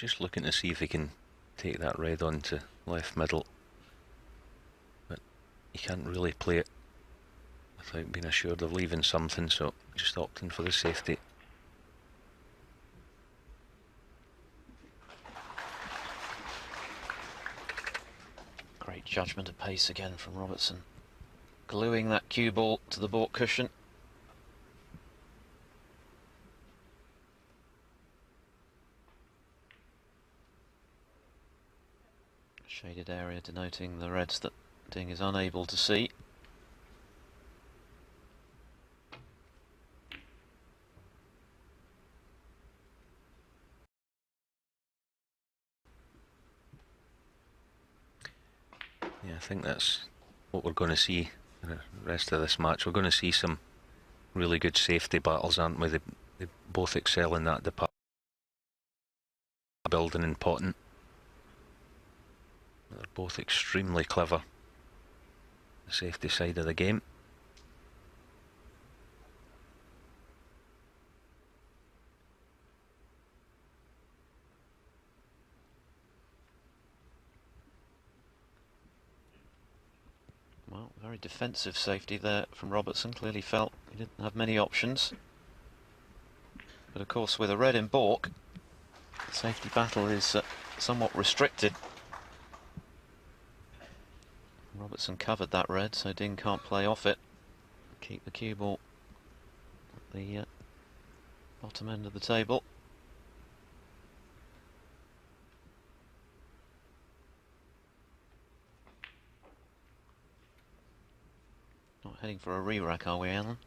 just looking to see if he can take that red on to left middle, but he can't really play it without being assured of leaving something, so just opting for the safety. Great judgment of pace again from Robertson, gluing that cue ball to the baulk cushion. Shaded area denoting the reds that Ding is unable to see. Yeah, I think that's what we're going to see the rest of this match. We're going to see some really good safety battles, aren't we? They both excel in that department, building and potting. They're both extremely clever, the safety side of the game. Well, very defensive safety there from Robertson. Clearly felt he didn't have many options. But of course, with a red in baulk, the safety battle is somewhat restricted. Robertson covered that red, so Ding can't play off it. Keep the cue ball at the bottom end of the table. Not heading for a re-rack, are we, Alan?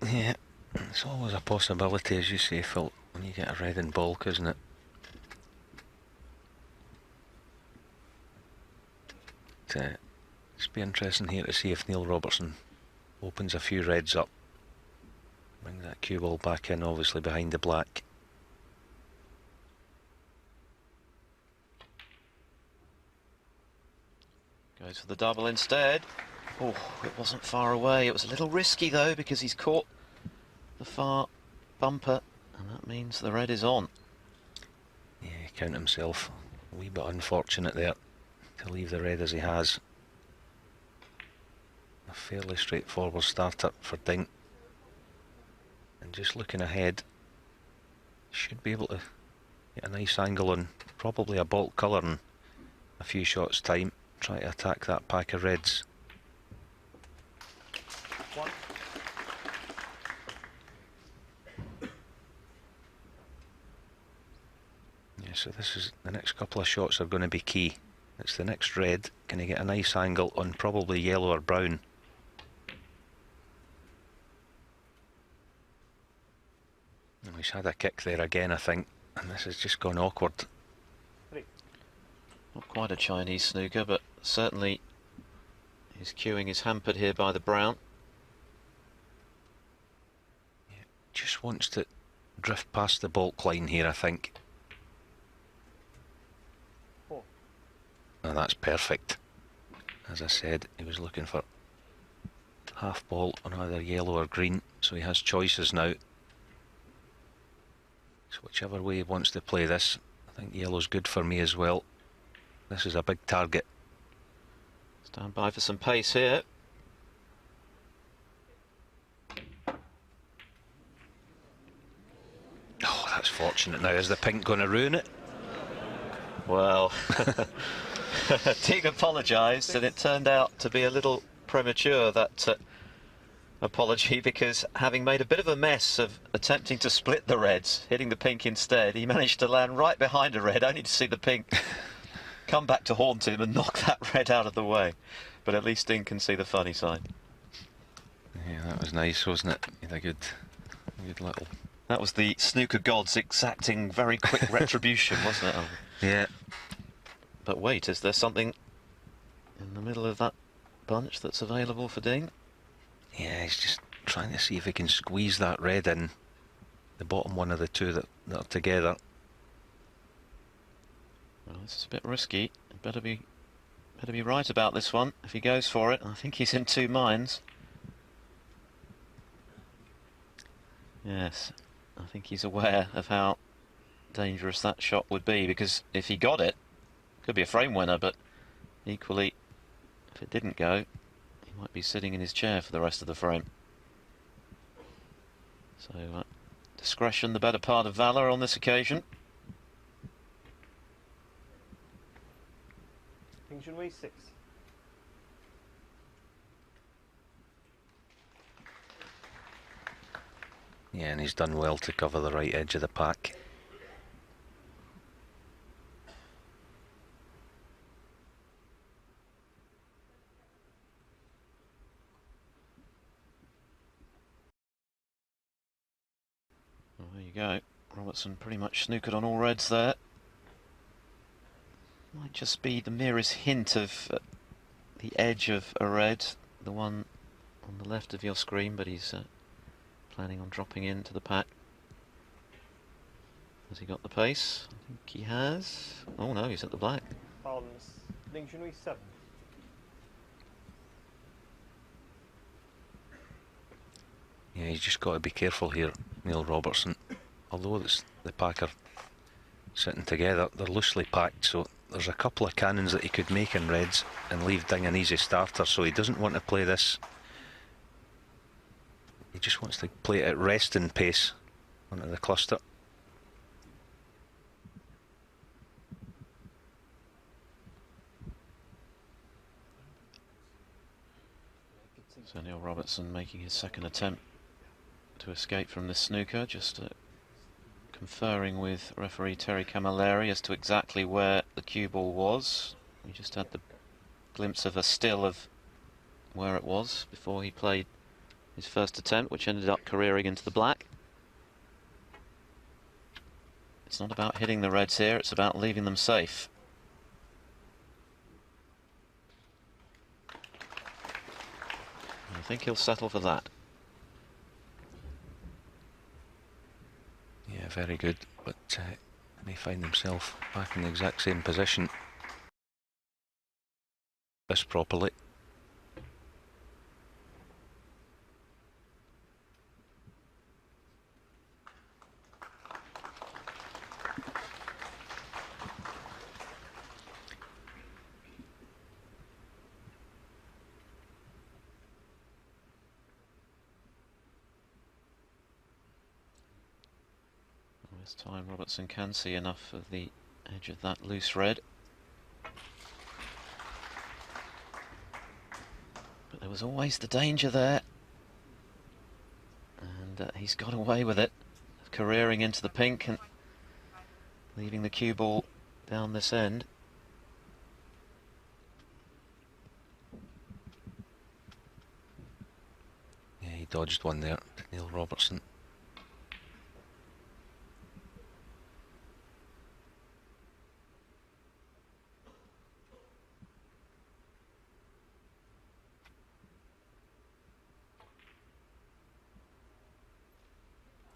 Yeah, it's always a possibility, as you say, Phil, when you get a red in baulk, isn't it? It's be interesting here to see if Neil Robertson opens a few reds up, brings that cue ball back in, obviously behind the black. Goes for the double instead. Oh, it wasn't far away. It was a little risky though, because he's caught the far bumper, and that means the red is on. Yeah, count himself a wee bit unfortunate there to leave the red as he has. A fairly straightforward start up for Ding, and just looking ahead, should be able to get a nice angle on probably a baulk colour in a few shots time. Try to attack that pack of reds. One. Yeah, so this is the next couple of shots are going to be key. It's the next red. Can he get a nice angle on probably yellow or brown? Oh, he's had a kick there again, I think, and this has just gone awkward. Not quite a Chinese snooker, but certainly his cueing is hampered here by the brown. Yeah, just wants to drift past the baulk line here, I think. Four. Oh, that's perfect. As I said, he was looking for half ball on either yellow or green, so he has choices now. So whichever way he wants to play this, I think yellow's good for me as well. This is a big target. Stand by for some pace here. Oh, that's fortunate now. Is the pink going to ruin it? Well, Ding apologised, and it turned out to be a little premature, that apology, because having made a bit of a mess of attempting to split the reds, hitting the pink instead, he managed to land right behind a red, only to see the pink come back to haunt him and knock that red out of the way. But at least Ding can see the funny side. Yeah, that was nice, wasn't it? He had a good little... That was the snooker gods exacting very quick retribution, wasn't it? Yeah. But wait, is there something in the middle of that bunch that's available for Ding? Yeah, he's just trying to see if he can squeeze that red in. The bottom one of the two that are together. Well, this is a bit risky. Better be right about this one if he goes for it. I think he's in two minds. Yes, I think he's aware of how dangerous that shot would be, because if he got it, could be a frame winner, but equally, if it didn't go, he might be sitting in his chair for the rest of the frame. So, discretion the better part of valour on this occasion. Junhui 6. Yeah, and he's done well to cover the right edge of the pack. Well, there you go. Robertson pretty much snookered on all reds there. Might just be the merest hint of the edge of a red, the one on the left of your screen, but he's planning on dropping into the pack. Has he got the pace? I think he has. Oh no, he's at the black. Balance. Junhui 7. Yeah, he's just got to be careful here, Neil Robertson. Although the pack are sitting together, they're loosely packed, so there's a couple of cannons that he could make in reds and leave Ding an easy starter, so he doesn't want to play this. He just wants to play it at resting pace onto the cluster. So Neil Robertson making his second attempt to escape from this snooker, just conferring with referee Terry Camilleri as to exactly where the cue ball was. We just had the glimpse of a still of where it was before he played his first attempt, which ended up careering into the black. It's not about hitting the reds here, it's about leaving them safe. I think he'll settle for that. Yeah, very good, but may find himself back in the exact same position. This properly. This time Robertson can see enough of the edge of that loose red. But there was always the danger there. And he's got away with it, careering into the pink and leaving the cue ball down this end. Yeah, he dodged one there, Neil Robertson.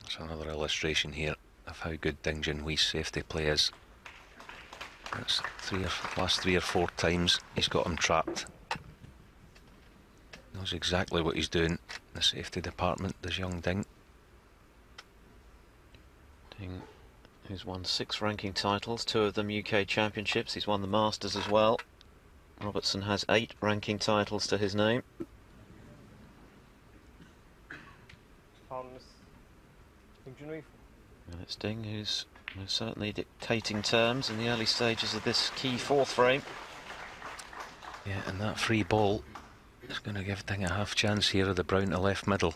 That's another illustration here of how good Ding Junhui's safety play is. That's last three or four times he's got him trapped. Knows exactly what he's doing in the safety department, does young Ding. Ding, who's won 6 ranking titles, 2 of them UK championships. He's won the Masters as well. Robertson has 8 ranking titles to his name. And it's Ding who's most certainly dictating terms in the early stages of this key 4th frame. Yeah, and that free ball is going to give Ding a half chance here of the brown to left middle.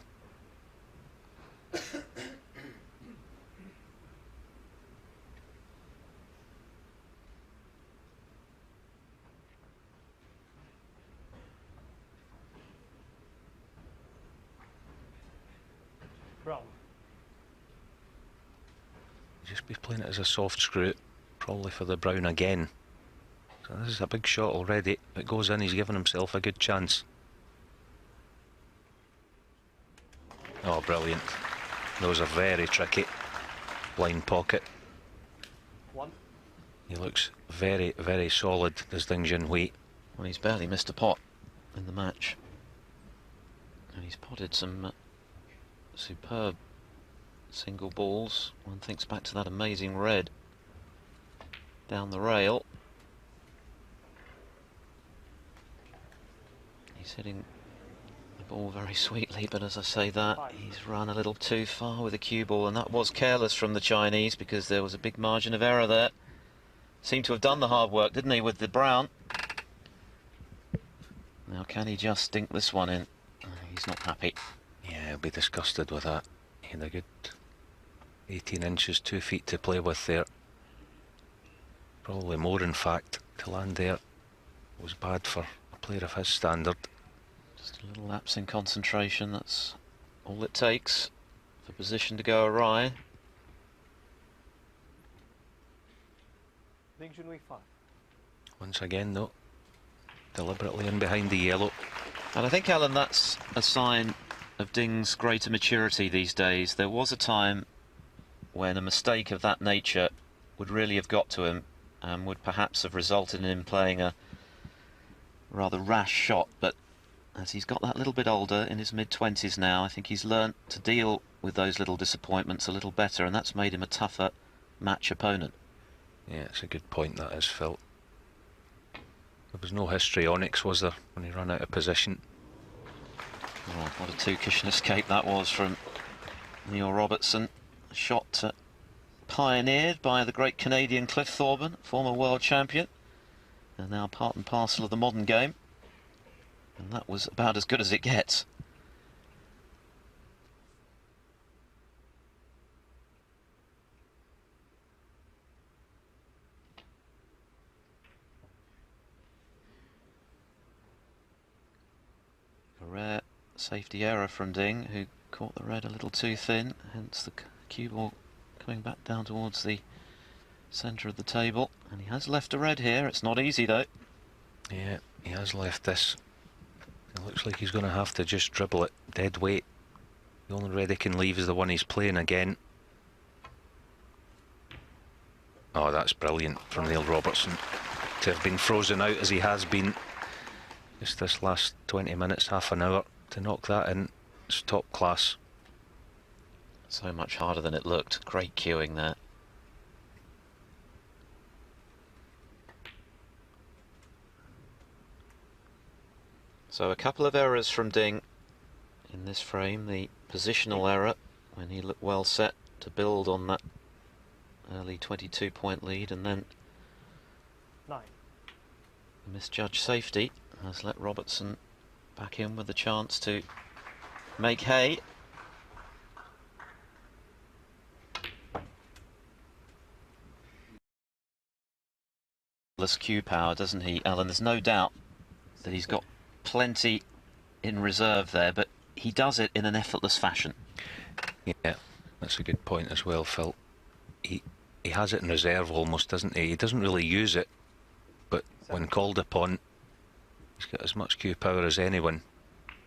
Brown. Just be playing it as a soft screw, probably for the brown again. So this is a big shot already. If it goes in, he's given himself a good chance. Oh, brilliant. Those are very tricky. Blind pocket. 1. He looks very, very solid, does Ding Junhui. Well, he's barely missed a pot in the match. And he's potted some superb single balls. One thinks back to that amazing red down the rail. He's hitting the ball very sweetly, but as I say that, he's run a little too far with the cue ball, and that was careless from the Chinese because there was a big margin of error there. Seemed to have done the hard work, didn't he, with the brown? Now can he just dink this one in? He's not happy. Yeah, he'll be disgusted with that. He had a good 18 inches, 2 feet to play with there. Probably more, in fact. To land there was bad for a player of his standard. Just a little lapse in concentration, that's all it takes for position to go awry. Ding Junhui 5. Once again, though, deliberately in behind the yellow. And I think, Alan, that's a sign of Ding's greater maturity these days. There was a time when a mistake of that nature would really have got to him and would perhaps have resulted in him playing a rather rash shot, but as he's got that little bit older, in his mid-20s now, I think he's learnt to deal with those little disappointments a little better, and that's made him a tougher match opponent. Yeah, it's a good point, that is, Phil. There was no histrionics, was there, when he ran out of position? Oh, what a two-cushion escape that was from Neil Robertson. A shot pioneered by the great Canadian Cliff Thorburn, former world champion, and now part and parcel of the modern game. And that was about as good as it gets. A rare safety error from Ding, who caught the red a little too thin, hence the cue ball coming back down towards the centre of the table. And he has left a red here. It's not easy though. Yeah, he has left this. It looks like he's going to have to just dribble it dead weight. The only red he can leave is the one he's playing again. Oh, that's brilliant from Neil Robertson. To have been frozen out as he has been just this last 20 minutes, half an hour, to knock that in, it's top class. So much harder than it looked. Great cueing there. So a couple of errors from Ding in this frame. The positional error when he looked well set to build on that early 22-point lead, and then 9. the misjudged safety has let Robertson back in with the chance to make hay. Less cue power, doesn't he, Alan? There's no doubt that he's got plenty in reserve there, but he does it in an effortless fashion. Yeah, that's a good point as well, Phil. He has it in reserve almost, doesn't he? He doesn't really use it, but when called upon, he's got as much cue power as anyone.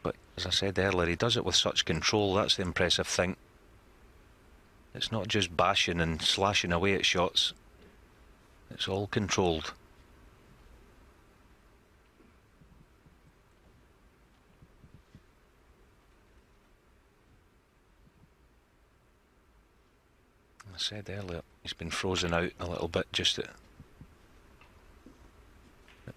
But as I said earlier, he does it with such control. That's the impressive thing. It's not just bashing and slashing away at shots. It's all controlled. I said earlier, he's been frozen out a little bit just at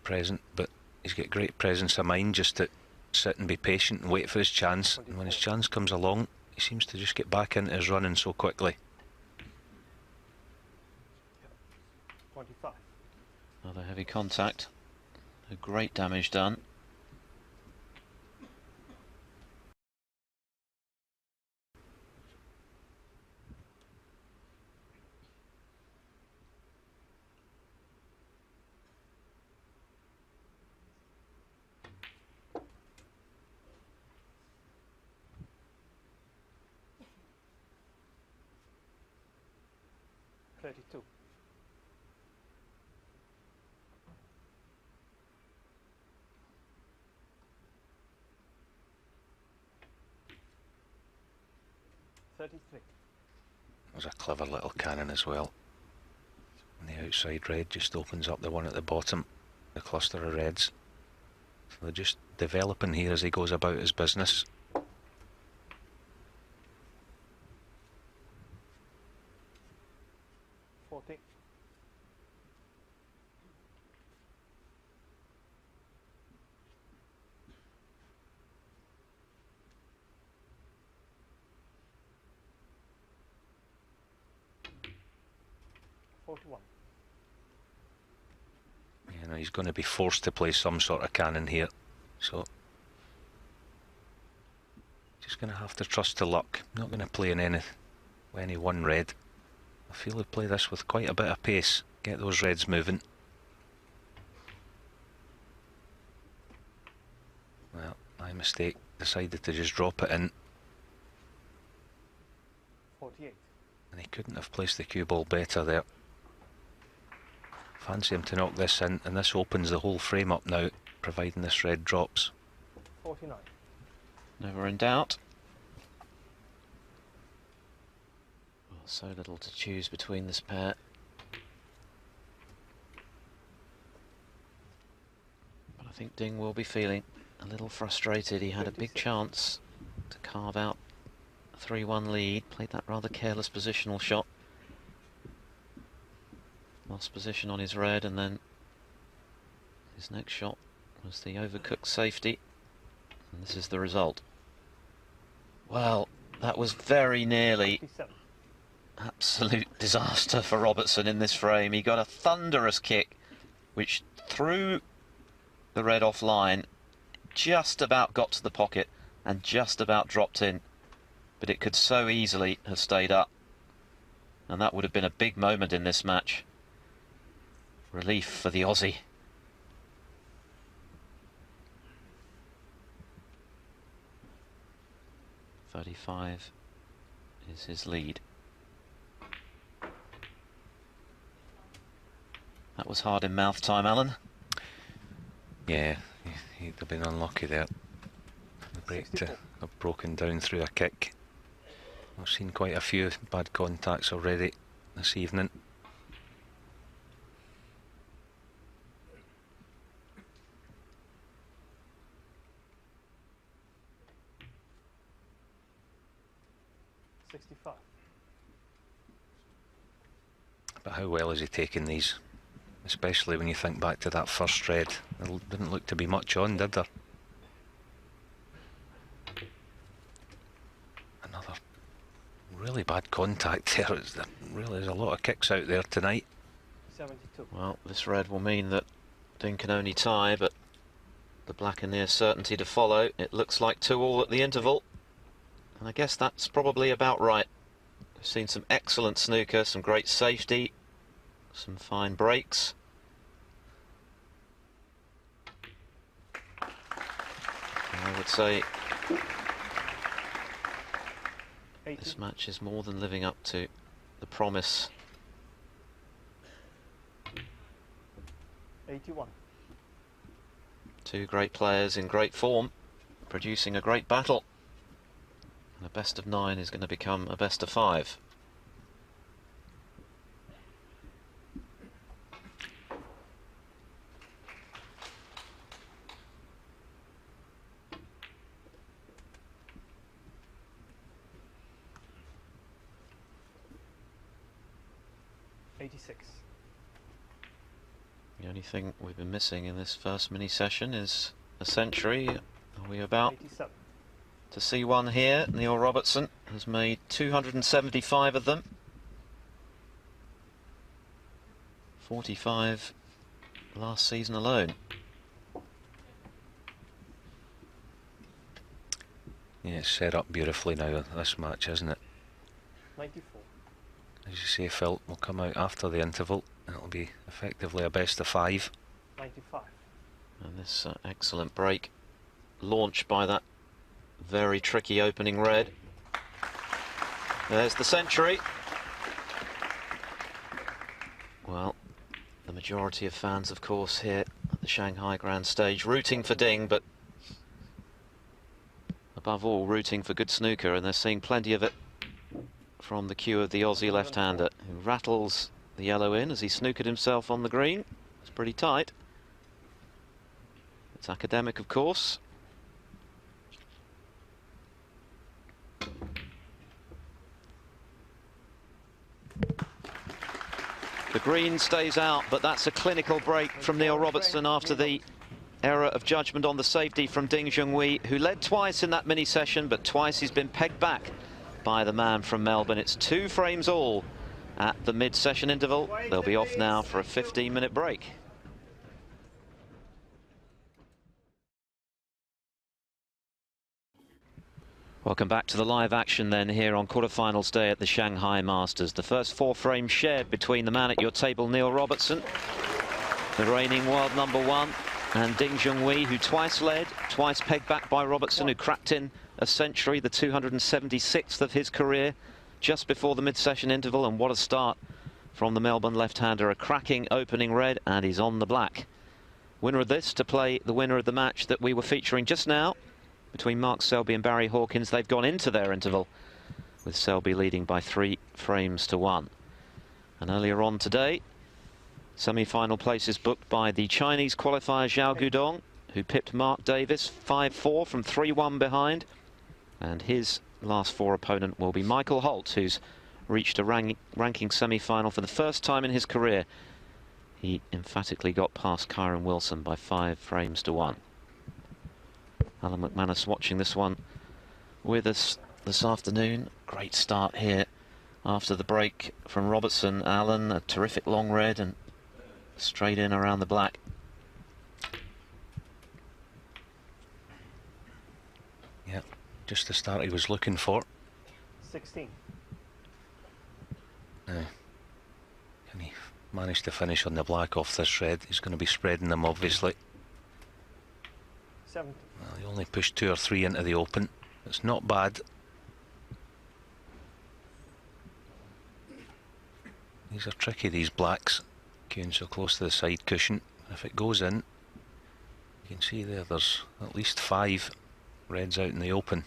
present, but he's got great presence of mind just to sit and be patient and wait for his chance. And when his chance comes along, he seems to just get back into his running so quickly. 25. Another heavy contact. A great damage done. Thirty-two. That was a clever little cannon as well. And the outside red just opens up the one at the bottom, the cluster of reds. So they're just developing here as he goes about his business. 41. You know, he's going to be forced to play some sort of cannon here, so just going to have to trust to luck. Not going to play in any one red. I feel he'll play this with quite a bit of pace, get those reds moving. Well, my mistake, decided to just drop it in. 48. And he couldn't have placed the cue ball better there. Fancy him to knock this in, and this opens the whole frame up now, providing this red drops. 49. Never in doubt. Well, so little to choose between this pair. But I think Ding will be feeling a little frustrated. He had a big chance to carve out a 3-1 lead, played that rather careless positional shot. Lost position on his red, and then his next shot was the overcooked safety, and this is the result. Well, that was very nearly 57. absolute disaster for Robertson in this frame. He got a thunderous kick which threw the red offline, just about got to the pocket and just about dropped in, but it could so easily have stayed up, and that would have been a big moment in this match. Relief for the Aussie. .35 is his lead. That was hard in mouth time, Alan. Yeah, he'd have been unlucky there. The break to have broken down through a kick. I've seen quite a few bad contacts already this evening. But how well is he taking these? Especially when you think back to that first red. There didn't look to be much on, did there? Another really bad contact there. There really is a lot of kicks out there tonight. 72. Well, this red will mean that Ding can only tie, but the black are near certainty to follow. It looks like 2-all at the interval, and I guess that's probably about right. We've seen some excellent snooker, some great safety, some fine breaks. I would say this match is more than living up to the promise. 81. Two great players in great form, producing a great battle. And a best of 9 is going to become a best of 5. The only thing we've been missing in this first mini session is a century. Are we about 87. to see one here? Neil Robertson has made 275 of them. 45 last season alone. Yeah, it's set up beautifully now, this match, isn't it? 94. As you say, Phil, will come out after the interval. It'll be effectively a best of 5. 95. And this excellent break, launched by that very tricky opening red. There's the century. Well, the majority of fans, of course, here at the Shanghai Grand Stage rooting for Ding, but above all rooting for good snooker, and they're seeing plenty of it from the cue of the Aussie left-hander, who rattles the yellow in as he snookered himself on the green. It's pretty tight. It's academic, of course. The green stays out, but that's a clinical break from Neil Robertson after the error of judgment on the safety from Ding Junhui, who led twice in that mini session, but twice he's been pegged back by the man from Melbourne. It's 2 frames all, at the mid-session interval. They'll be off now for a 15-minute break. Welcome back to the live action then here on quarterfinals day at the Shanghai Masters. The first 4 frames shared between the man at your table, Neil Robertson, the reigning world #1, and Ding Junhui, who twice led, twice pegged back by Robertson, who cracked in a century, the 276th of his career, just before the mid-session interval. And what a start from the Melbourne left-hander. A cracking opening red, and he's on the black. Winner of this to play the winner of the match that we were featuring just now between Mark Selby and Barry Hawkins. They've gone into their interval with Selby leading by 3 frames to 1. And earlier on today, semi-final places booked by the Chinese qualifier Zhao Gudong, who pipped Mark Davis 5-4 from 3-1 behind. And his last 4 opponent will be Michael Holt, who's reached a ranking semi-final for the first time in his career. He emphatically got past Kyron Wilson by 5 frames to 1. Alan McManus watching this one with us this afternoon. Great start here after the break from Robertson. Alan, a terrific long red and straight in around the black. Yeah, just the start he was looking for. 16. Now, can he manage to finish on the black off this red? He's going to be spreading them, obviously. 17. Well, he only pushed 2 or 3 into the open. It's not bad. These are tricky, these blacks, queuing so close to the side cushion. If it goes in, you can see there's at least 5 reds out in the open.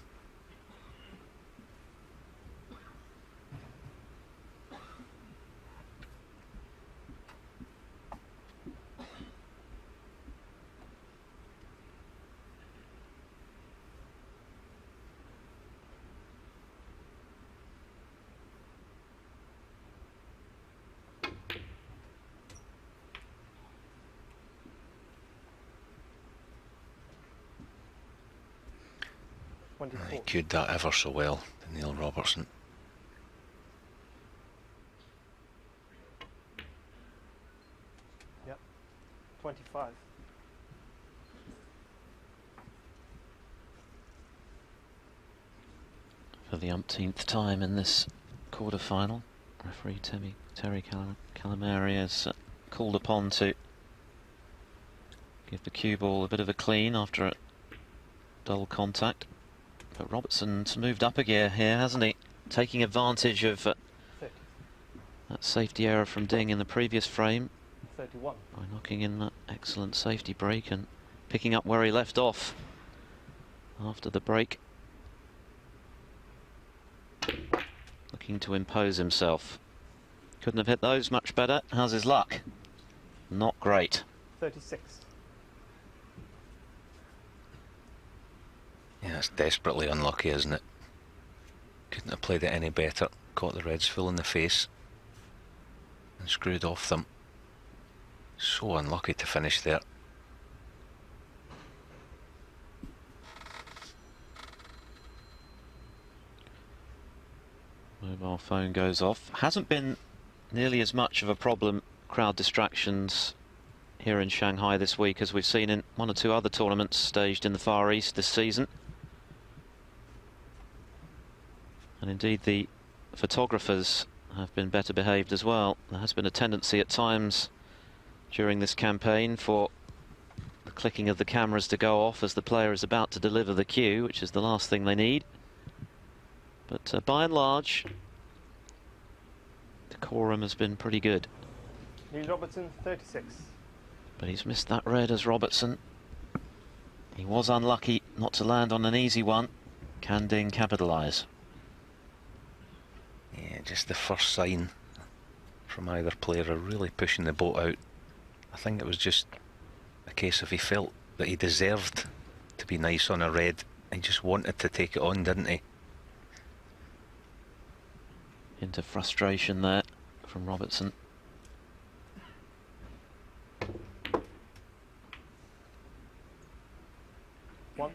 He cued that ever so well, Neil Robertson. Yep. 25. For the umpteenth time in this quarter-final, referee Terry Calamari is called upon to give the cue ball a bit of a clean after a dull contact. But Robertson's moved up a gear here, hasn't he? Taking advantage of that safety error from Ding in the previous frame. 31. By knocking in that excellent safety break and picking up where he left off after the break. Looking to impose himself. Couldn't have hit those much better. How's his luck? Not great. 36. Yeah, it's desperately unlucky, isn't it? Couldn't have played it any better. Caught the reds full in the face and screwed off them. So unlucky to finish there. Mobile phone goes off. Hasn't been nearly as much of a problem, crowd distractions here in Shanghai this week, as we've seen in 1 or 2 other tournaments staged in the Far East this season. And indeed the photographers have been better behaved as well. There has been a tendency at times during this campaign for the clicking of the cameras to go off as the player is about to deliver the cue, which is the last thing they need. But by and large, decorum has been pretty good. Neil Robertson, 36. But he's missed that red as Robertson. He was unlucky not to land on an easy one. Can Ding capitalise? Yeah, just the first sign from either player are really pushing the boat out. I think it was just a case of he felt that he deserved to be nice on a red. He just wanted to take it on, didn't he? Into frustration there from Robertson. One.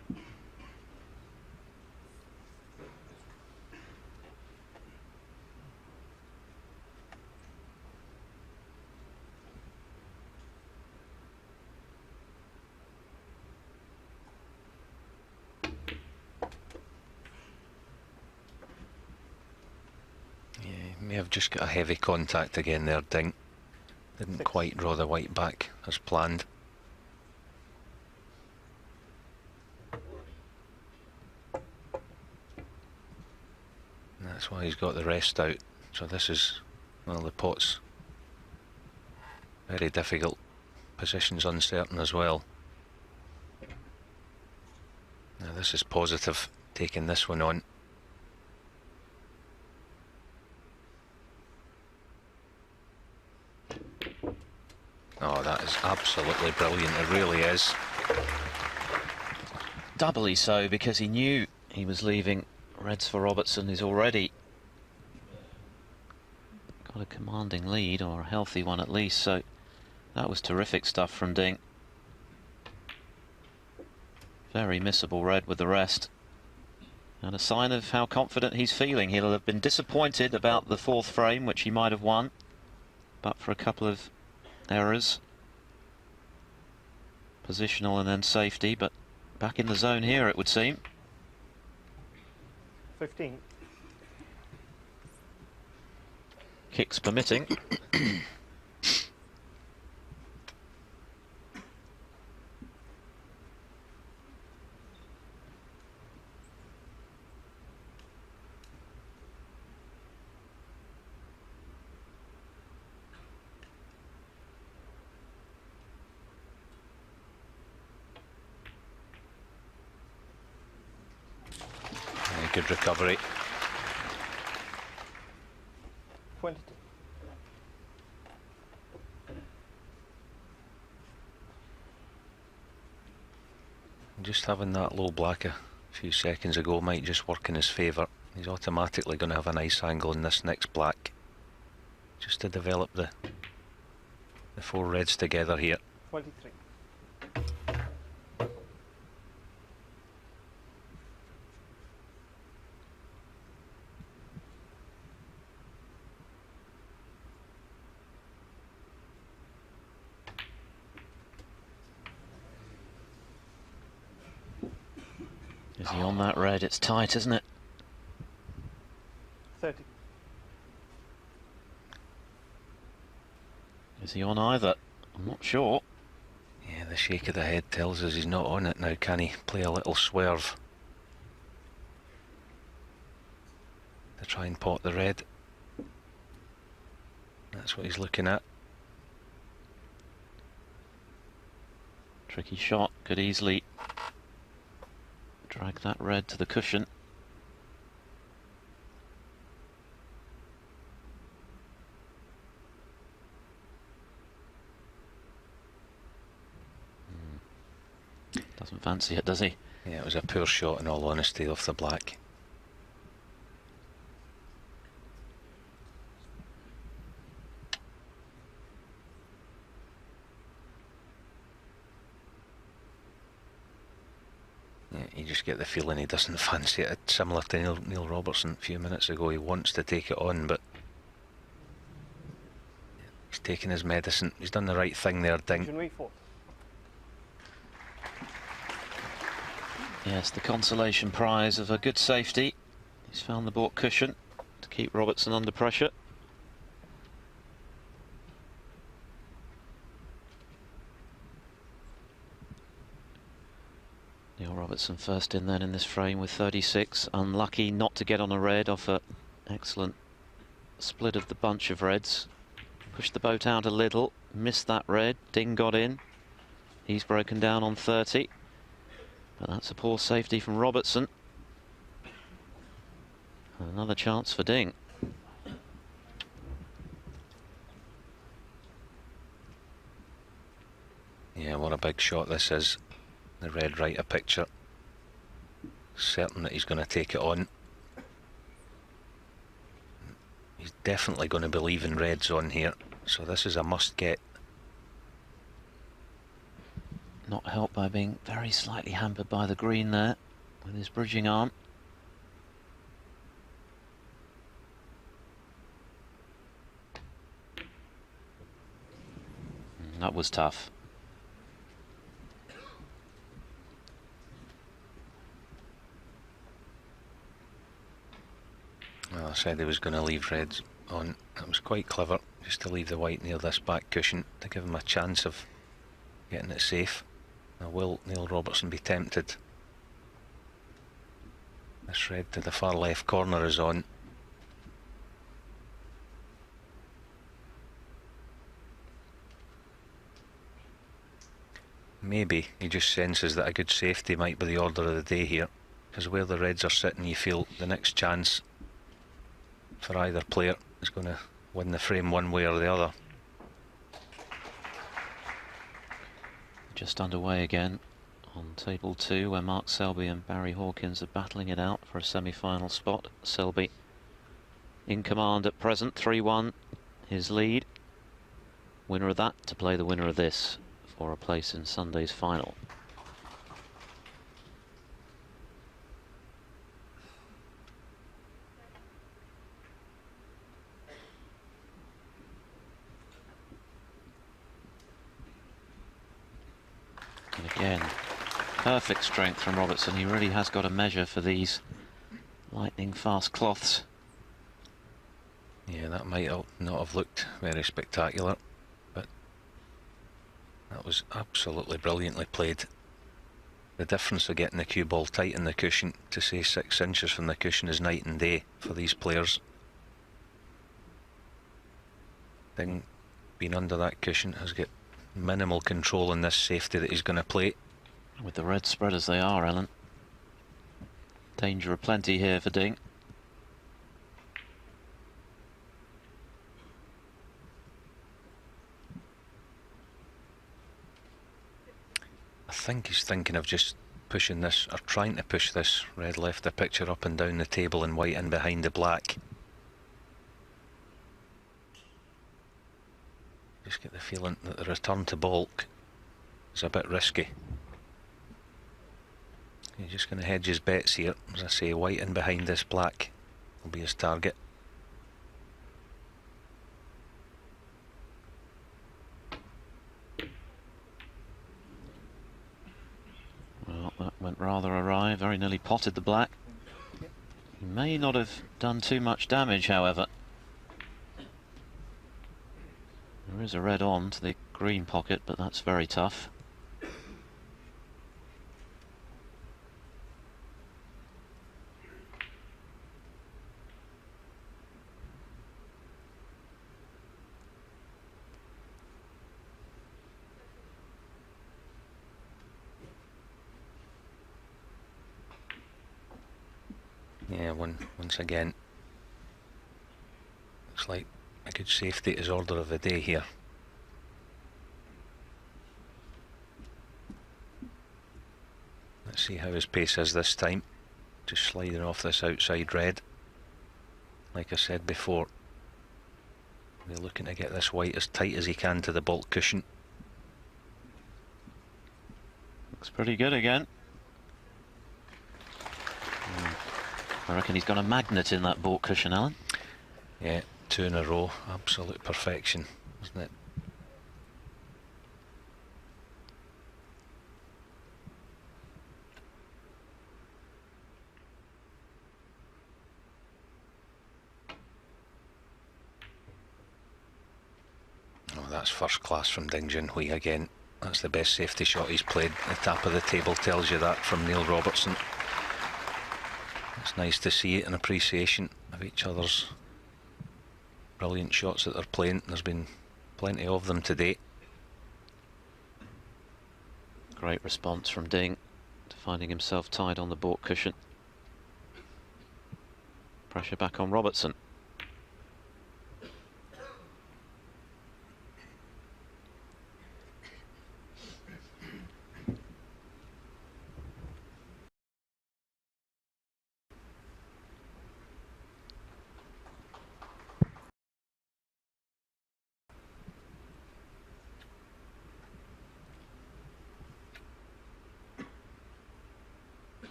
I've just got a heavy contact again there, Ding. Didn't 6. quite draw the white back as planned. And that's why he's got the rest out. So this is, well, the pot's very difficult. Position's uncertain as well. Now this is positive, taking this one on. Oh, that is absolutely brilliant, it really is. Doubly so, because he knew he was leaving reds for Robertson, who's already got a commanding lead, or a healthy one at least, so that was terrific stuff from Ding. Very missable red with the rest. And a sign of how confident he's feeling. He'll have been disappointed about the fourth frame, which he might have won, but for a couple of errors. Positional and then safety, but back in the zone here, it would seem. 15. Kicks permitting. Good recovery. 22. Just having that low black a few seconds ago might just work in his favour. He's automatically going to have a nice angle in this next black, just to develop the four reds together here. 23. Is he on that red? It's tight, isn't it? 30. Is he on either? I'm not sure. Yeah, the shake of the head tells us he's not on it now. Can he play a little swerve to try and pot the red? That's what he's looking at. Tricky shot, could easily drag that red to the cushion. Doesn't fancy it, does he? Yeah, it was a poor shot in all honesty off the black. Yeah, you just get the feeling he doesn't fancy it. It's similar to Neil Robertson a few minutes ago. He wants to take it on, but he's taking his medicine. He's done the right thing there, Ding. Junhui 4. Yes, the consolation prize of a good safety. He's found the baulk cushion to keep Robertson under pressure. Neil Robertson first in then in this frame with 36. Unlucky not to get on a red off an excellent split of the bunch of reds. Pushed the boat out a little, missed that red. Ding got in. He's broken down on 30. But that's a poor safety from Robertson. Another chance for Ding. Yeah, what a big shot this is. The red right a picture. Certain that he's going to take it on. He's definitely going to be leaving reds on here, so this is a must get. Not helped by being very slightly hampered by the green there with his bridging arm. That was tough. Well, I said he was going to leave reds. on. That was quite clever, just to leave the white near this back cushion to give him a chance of getting it safe. Now will Neil Robertson be tempted? This red to the far left corner is on. Maybe he just senses that a good safety might be the order of the day here, because where the reds are sitting, you feel the next chance for either player is going to win the frame one way or the other. Just underway again on table 2, where Mark Selby and Barry Hawkins are battling it out for a semi-final spot. Selby in command at present, 3-1 his lead. Winner of that to play the winner of this for a place in Sunday's final. And again, perfect strength from Robertson. He really has got a measure for these lightning fast cloths. Yeah, that might not have looked very spectacular, but that was absolutely brilliantly played. The difference of getting the cue ball tight in the cushion to say 6 inches from the cushion is night and day for these players. Ding being under that cushion has got minimal control in this safety that he's going to play. With the reds spread as they are, Ellen, danger aplenty here for Ding. I think he's thinking of just pushing this, or trying to push this red left the picture up and down the table and white in behind the black. Just get the feeling that the return to baulk is a bit risky. He's just going to hedge his bets here. As I say, white in behind this black will be his target. Well, that went rather awry, very nearly potted the black. He may not have done too much damage, however. There is a red on to the green pocket, but that's very tough. Yeah, once again, looks like a good safety is order of the day here. Let's see how his pace is this time. Just sliding off this outside red. Like I said before, they're looking to get this white as tight as he can to the baulk cushion. Looks pretty good again. I reckon he's got a magnet in that baulk cushion, Alan. Yeah, 2 in a row, absolute perfection, isn't it? Oh, that's first class from Ding Junhui again. That's the best safety shot he's played. The tap of the table tells you that from Neil Robertson. It's nice to see an appreciation of each other's brilliant shots that they're playing. There's been plenty of them today. Great response from Ding to finding himself tied on the baulk cushion. Pressure back on Robertson.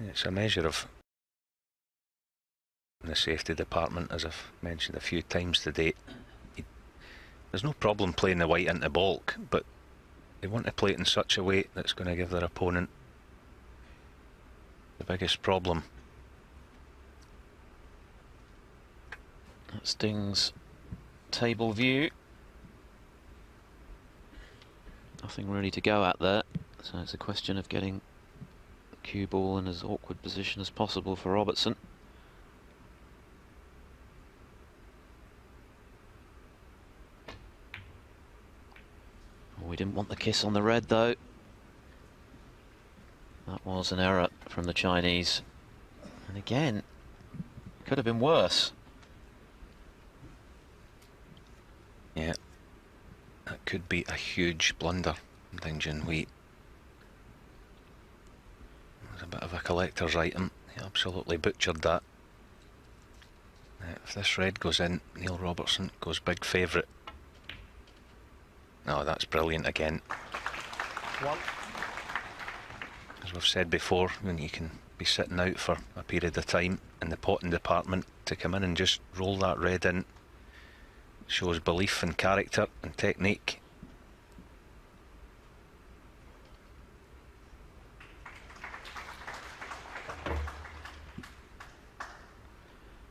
It's a measure of in the safety department, as I've mentioned a few times today. There's no problem playing the white into baulk, but they want to play it in such a way that's going to give their opponent the biggest problem. That's Ding's table view. Nothing really to go at there, so it's a question of getting the cue ball in as awkward position as possible for Robertson. We didn't want the kiss on the red, though. That was an error from the Chinese. And again, could have been worse. Yeah, that could be a huge blunder from Ding Junhui. It was a bit of a collector's item. He absolutely butchered that. If this red goes in, Neil Robertson goes big favourite. Oh, that's brilliant again. One. As we've said before, when you can be sitting out for a period of time in the potting department, to come in and just roll that red in shows belief and character and technique.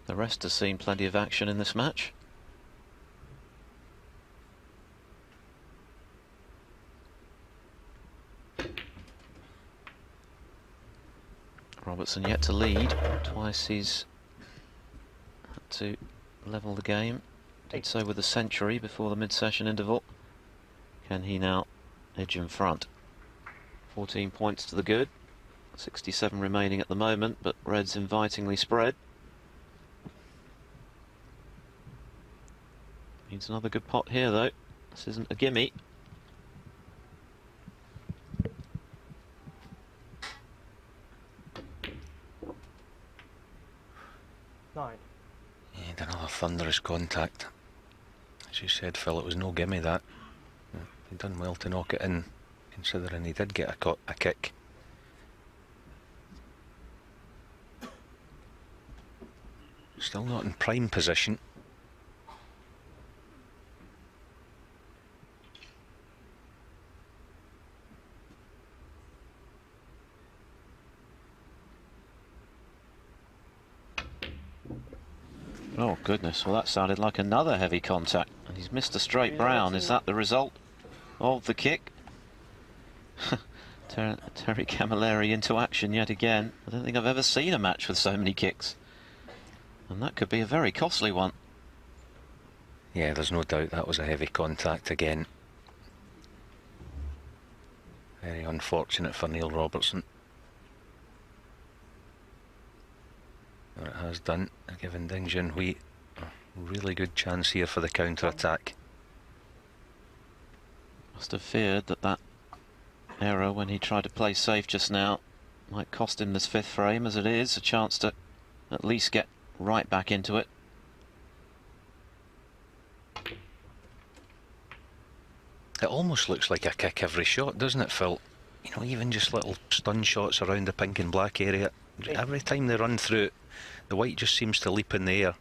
The rest has seen plenty of action in this match. Robertson yet to lead. Twice he's had to level the game. Did so with a century before the mid-session interval. Can he now edge in front? 14 points to the good. 67 remaining at the moment, but red's invitingly spread. Needs another good pot here, though. This isn't a gimme. Nine. And another thunderous contact. As you said, Phil, it was no gimme, that. He'd done well to knock it in, considering he did get a kick. Still not in prime position. Oh goodness, well that sounded like another heavy contact. And he's missed a straight brown. Is that the result of the kick? Terry Camilleri into action yet again. I don't think I've ever seen a match with so many kicks. And that could be a very costly one. Yeah, there's no doubt that was a heavy contact again. Very unfortunate for Neil Robertson. It has done, giving Ding Junhui a really good chance here for the counter-attack. Must have feared that that error when he tried to play safe just now might cost him this fifth frame. As it is, a chance to at least get right back into it. It almost looks like a kick every shot, doesn't it, Phil? You know, even just little stun shots around the pink and black area. Every time they run through it, the white just seems to leap in the air.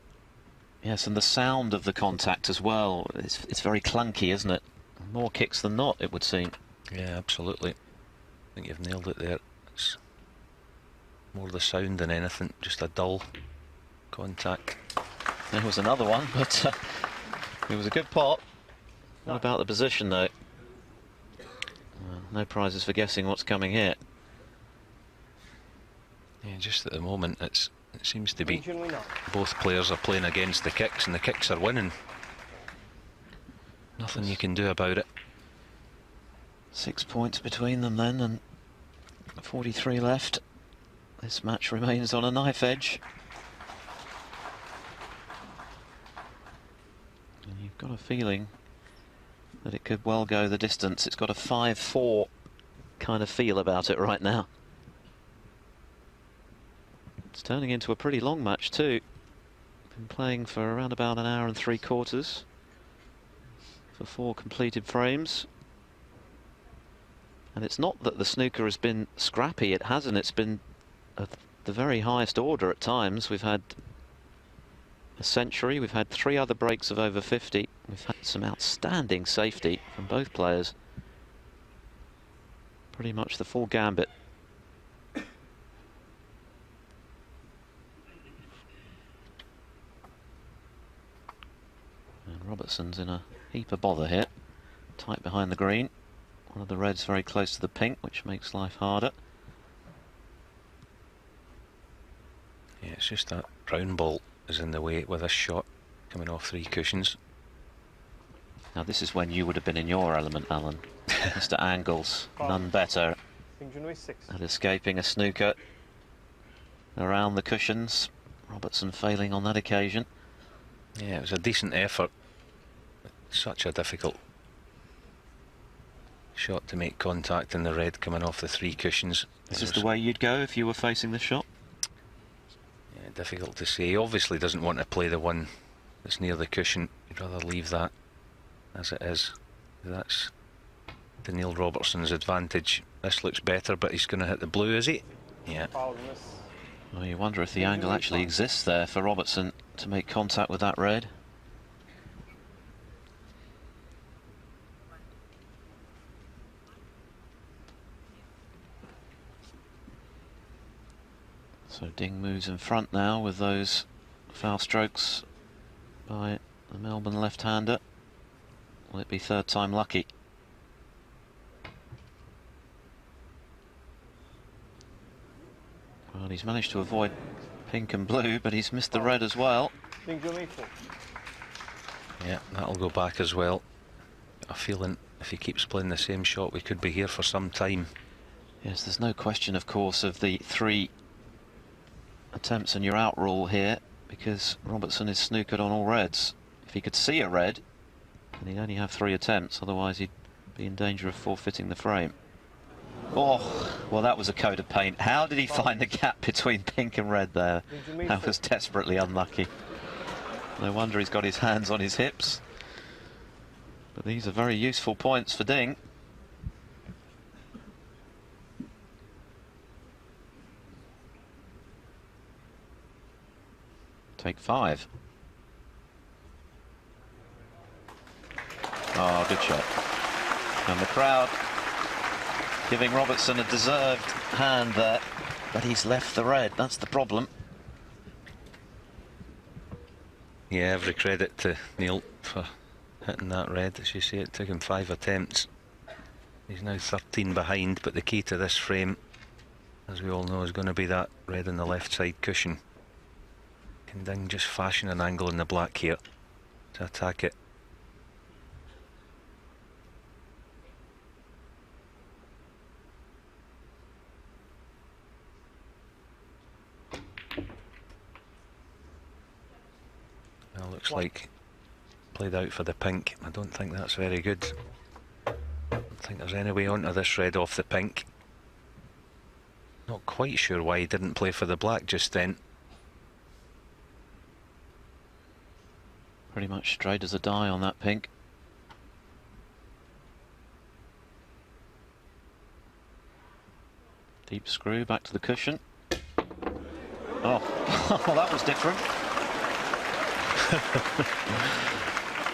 Yes, and the sound of the contact as well. It's very clunky, isn't it? More kicks than not, it would seem. Yeah, absolutely. I think you've nailed it there. It's more the sound than anything, just a dull contact. There was another one, but it was a good pot. What about the position, though? Well, no prizes for guessing what's coming here. Yeah, just at the moment, it seems to be Junhui nine. both players are playing against the kicks, and the kicks are winning. Nothing you can do about it. 6 points between them then, and 43 left. This match remains on a knife edge. And you've got a feeling that it could well go the distance. It's got a 5-4 kind of feel about it right now. It's turning into a pretty long match too. Been playing for around about an hour and 3/4 for 4 completed frames. And it's not that the snooker has been scrappy, it hasn't. It's been at the very highest order at times. We've had a century. We've had 3 other breaks of over 50. We've had some outstanding safety from both players. Pretty much the full gambit. And Robertson's in a heap of bother here. Tight behind the green. One of the reds very close to the pink, which makes life harder. Yeah, it's just that brown ball is in the way with a shot coming off 3 cushions. Now this is when you would have been in your element, Alan. Mr. Angles, none better Junhui 6. at escaping a snooker around the cushions. Robertson failing on that occasion. Yeah, it was a decent effort. Such a difficult shot to make contact in the red coming off the 3 cushions. This is the way you'd go if you were facing the shot? Yeah, difficult to say. He obviously doesn't want to play the one that's near the cushion. He'd rather leave that as it is. That's to Neil Robertson's advantage. This looks better, but he's going to hit the blue, is he? Yeah. Well, you wonder if the angle actually exists there for Robertson to make contact with that red. So Ding moves in front now with those foul strokes by the Melbourne left-hander. Will it be 3rd time lucky? Well, he's managed to avoid pink and blue, but he's missed the red as well. Yeah, that'll go back as well. Got a feeling if he keeps playing the same shot, we could be here for some time. Yes, there's no question, of course, of the 3 attempts and you're out rule here, because Robertson is snookered on all reds. If he could see a red, then he'd only have 3 attempts, otherwise he'd be in danger of forfeiting the frame. Oh, well, that was a coat of paint. How did he find the gap between pink and red there? That was desperately unlucky. No wonder he's got his hands on his hips. But these are very useful points for Ding. Take 5. Oh, good shot. And the crowd giving Robertson a deserved hand there, but he's left the red. That's the problem. Yeah, every credit to Neil for hitting that red. As you say, it took him 5 attempts. He's now 13 behind, but the key to this frame, as we all know, is going to be that red on the left side cushion. Can Ding just fashion an angle in the black here to attack it? Well, looks like played out for the pink. I don't think that's very good. I don't think there's any way onto this red off the pink. Not quite sure why he didn't play for the black just then. Pretty much straight as a die on that pink. Deep screw back to the cushion. Oh, well, that was different.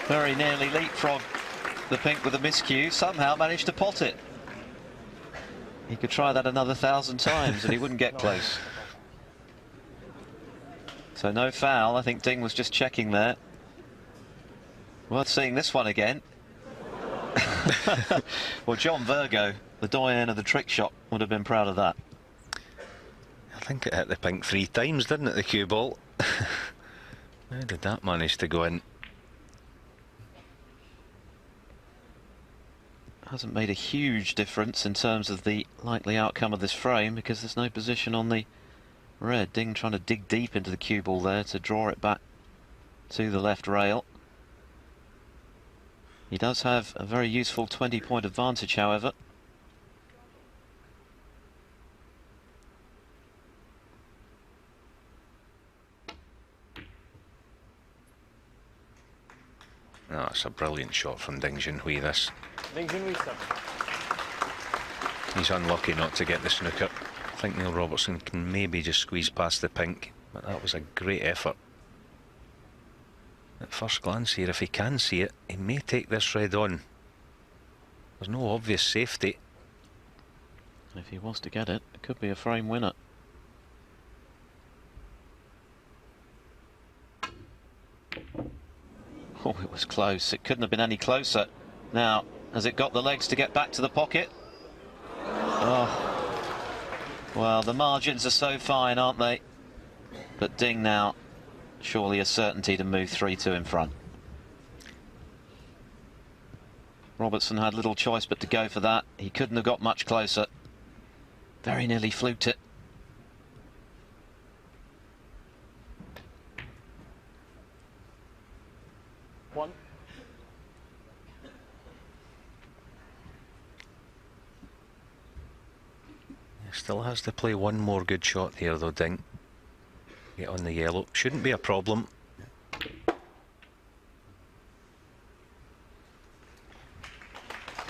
Very nearly leapfrogged the pink with a miscue. Somehow managed to pot it. He could try that another 1,000 times and he wouldn't get close. So no foul. I think Ding was just checking there. Worth seeing this one again. Well, John Virgo, the doyen of the trick shot, would have been proud of that. I think it hit the pink 3 times, didn't it, the cue ball? How did that manage to go in? Hasn't made a huge difference in terms of the likely outcome of this frame, because there's no position on the red. Ding trying to dig deep into the cue ball there to draw it back to the left rail. He does have a very useful 20-point advantage, however. Oh, it's a brilliant shot from Ding Junhui, this. He's unlucky not to get the snooker. I think Neil Robertson can maybe just squeeze past the pink, but that was a great effort. At first glance here, if he can see it, he may take this red on. There's no obvious safety. If he was to get it, it could be a frame winner. Oh, it was close. It couldn't have been any closer. Now, has it got the legs to get back to the pocket? Oh, well, the margins are so fine, aren't they? But Ding now, surely a certainty to move 3-2 in front. Robertson had little choice but to go for that. He couldn't have got much closer. Very nearly fluked it. One. He still has to play one more good shot here though, Ding. Get on the yellow. Shouldn't be a problem.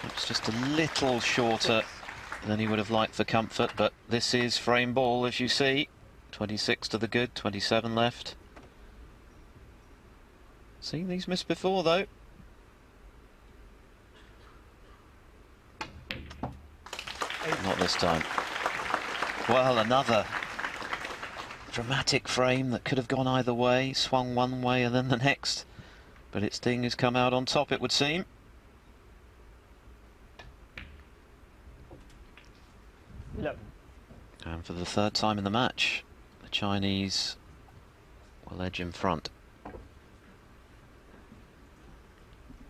It's just a little shorter than he would have liked for comfort, but this is frame ball, as you see. 26 to the good, 27 left. Seen these missed before, though. Not this time. Well, another dramatic frame that could have gone either way, swung one way and then the next. But it's Ding who's come out on top, it would seem. And for the third time in the match, the Chinese will edge in front.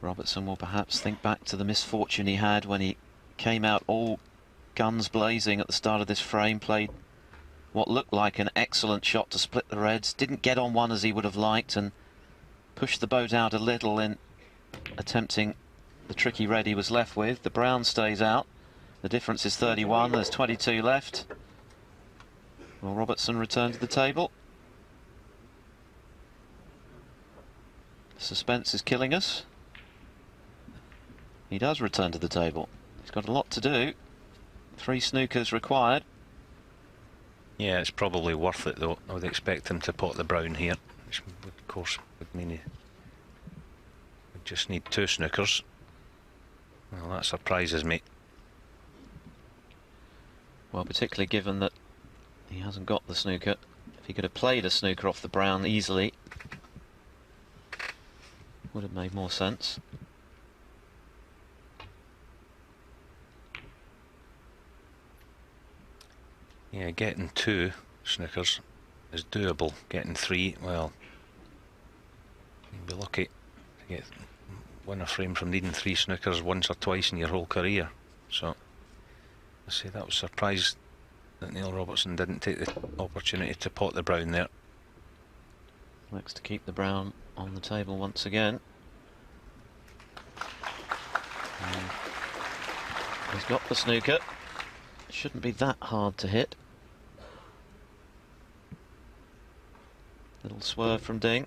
Robertson will perhaps think back to the misfortune he had when he came out all guns blazing at the start of this frame, played what looked like an excellent shot to split the reds, didn't get on one as he would have liked, and pushed the boat out a little in attempting the tricky red he was left with. The brown stays out. The difference is 31. There's 22 left. Will Robertson return to the table? Suspense is killing us. He does return to the table. He's got a lot to do. 3 snookers required. Yeah, it's probably worth it though. I would expect him to pot the brown here, which would, of course would mean he would just need 2 snookers. Well, that surprises me. Well, particularly given that he hasn't got the snooker. If he could have played a snooker off the brown easily, would have made more sense. Yeah, getting 2 snookers is doable. Getting 3, well, you'll be lucky to win a frame from needing 3 snookers once or twice in your whole career. So, I say that was surprised that Neil Robertson didn't take the opportunity to pot the brown there. Looks to keep the brown on the table once again. And he's got the snooker. It shouldn't be that hard to hit. Little swerve from Ding.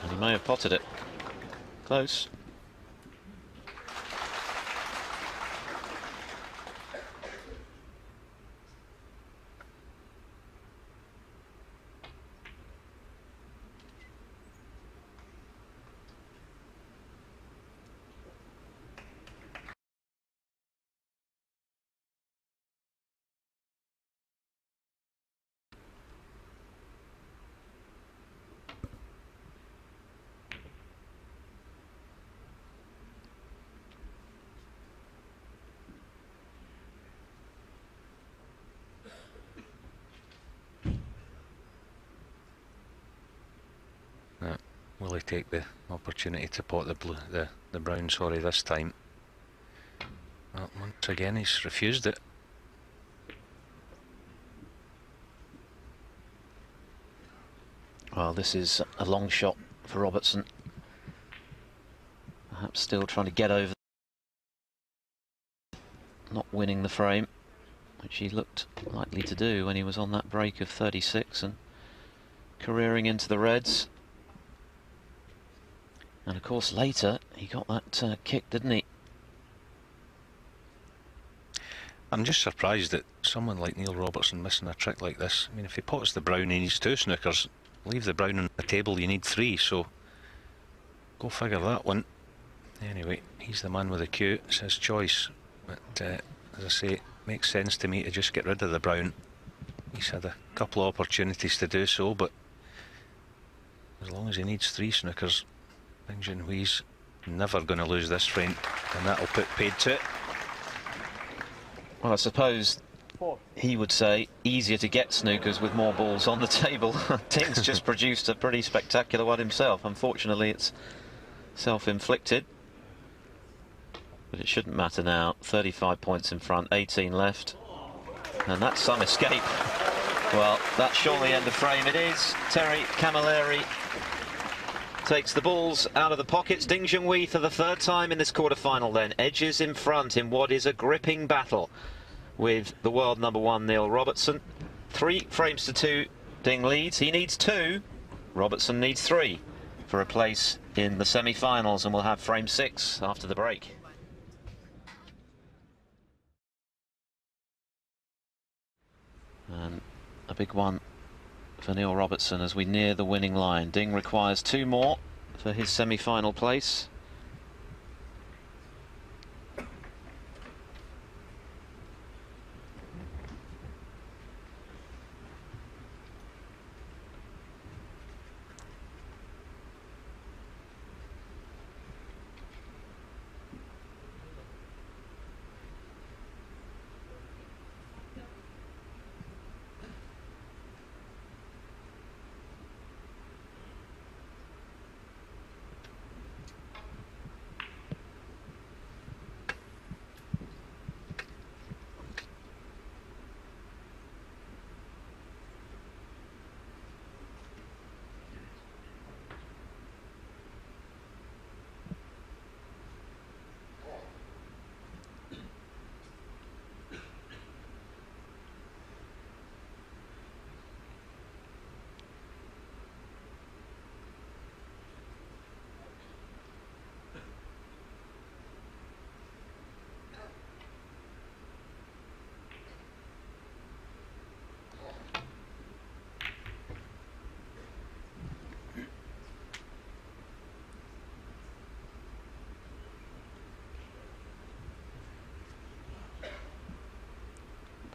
And he may have potted it. Close. Will he take the opportunity to pot the brown, sorry, this time? Well, once again he's refused it. Well, this is a long shot for Robertson. Perhaps still trying to get over, not winning the frame, which he looked likely to do when he was on that break of 36 and careering into the reds. And of course later he got that kick, didn't he? I'm just surprised that someone like Neil Robertson missing a trick like this. I mean, if he pots the brown, he needs 2 snookers. leave the brown on the table, you need 3, so go figure that one. Anyway, he's the man with the cue, it's his choice, but as I say, it makes sense to me to just get rid of the brown. He's had a couple of opportunities to do so, but as long as he needs 3 snookers, I think Junhui's never going to lose this frame, and that'll put paid to it. Well, I suppose 4. he would say easier to get snookers with more balls on the table. Ding's just produced a pretty spectacular one himself. Unfortunately, it's self-inflicted, but it shouldn't matter now. 35 points in front, 18 left, and that's some escape. Well, that's surely end of frame. It is. Terry Camilleri takes the balls out of the pockets. Ding Junhui for the 3rd time in this quarter-final then edges in front in what is a gripping battle with the world #1 Neil Robertson. 3 frames to 2. Ding leads. He needs 2. Robertson needs 3 for a place in the semi-finals, and we'll have frame 6 after the break. And a big one for Neil Robertson as we near the winning line. Ding requires 2 more for his semi-final place.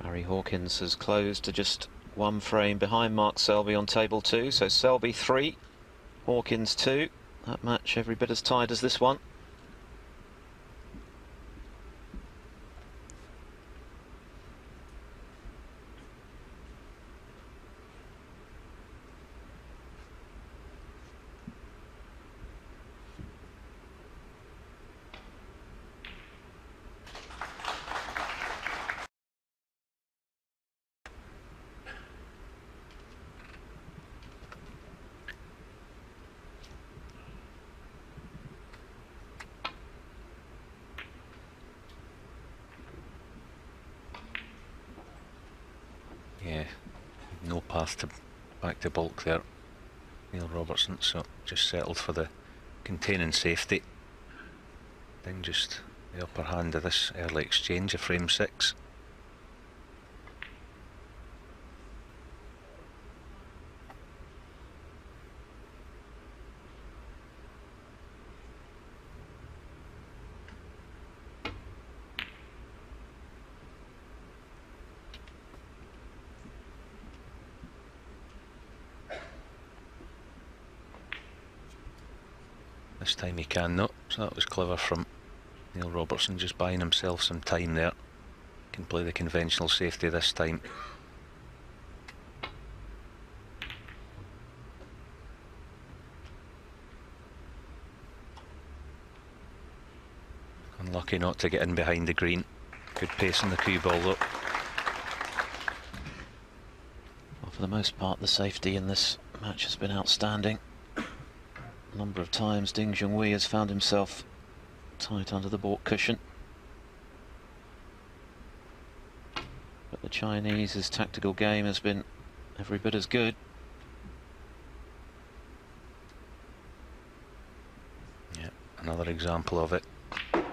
Barry Hawkins has closed to just 1 frame behind Mark Selby on table 2. So Selby 3, Hawkins 2. That match every bit as tight as this one. Yeah, no path to back to bulk there, Neil Robertson, so just settled for the containing safety. Then just the upper hand of this early exchange of frame 6. This time he can not, so that was clever from Neil Robertson, just buying himself some time there. Can play the conventional safety this time. Unlucky not to get in behind the green. Good pace on the cue ball though. Well, for the most part, the safety in this match has been outstanding. A number of times Ding Junhui has found himself tight under the baulk cushion. But the Chinese's tactical game has been every bit as good. Yeah, another example of it.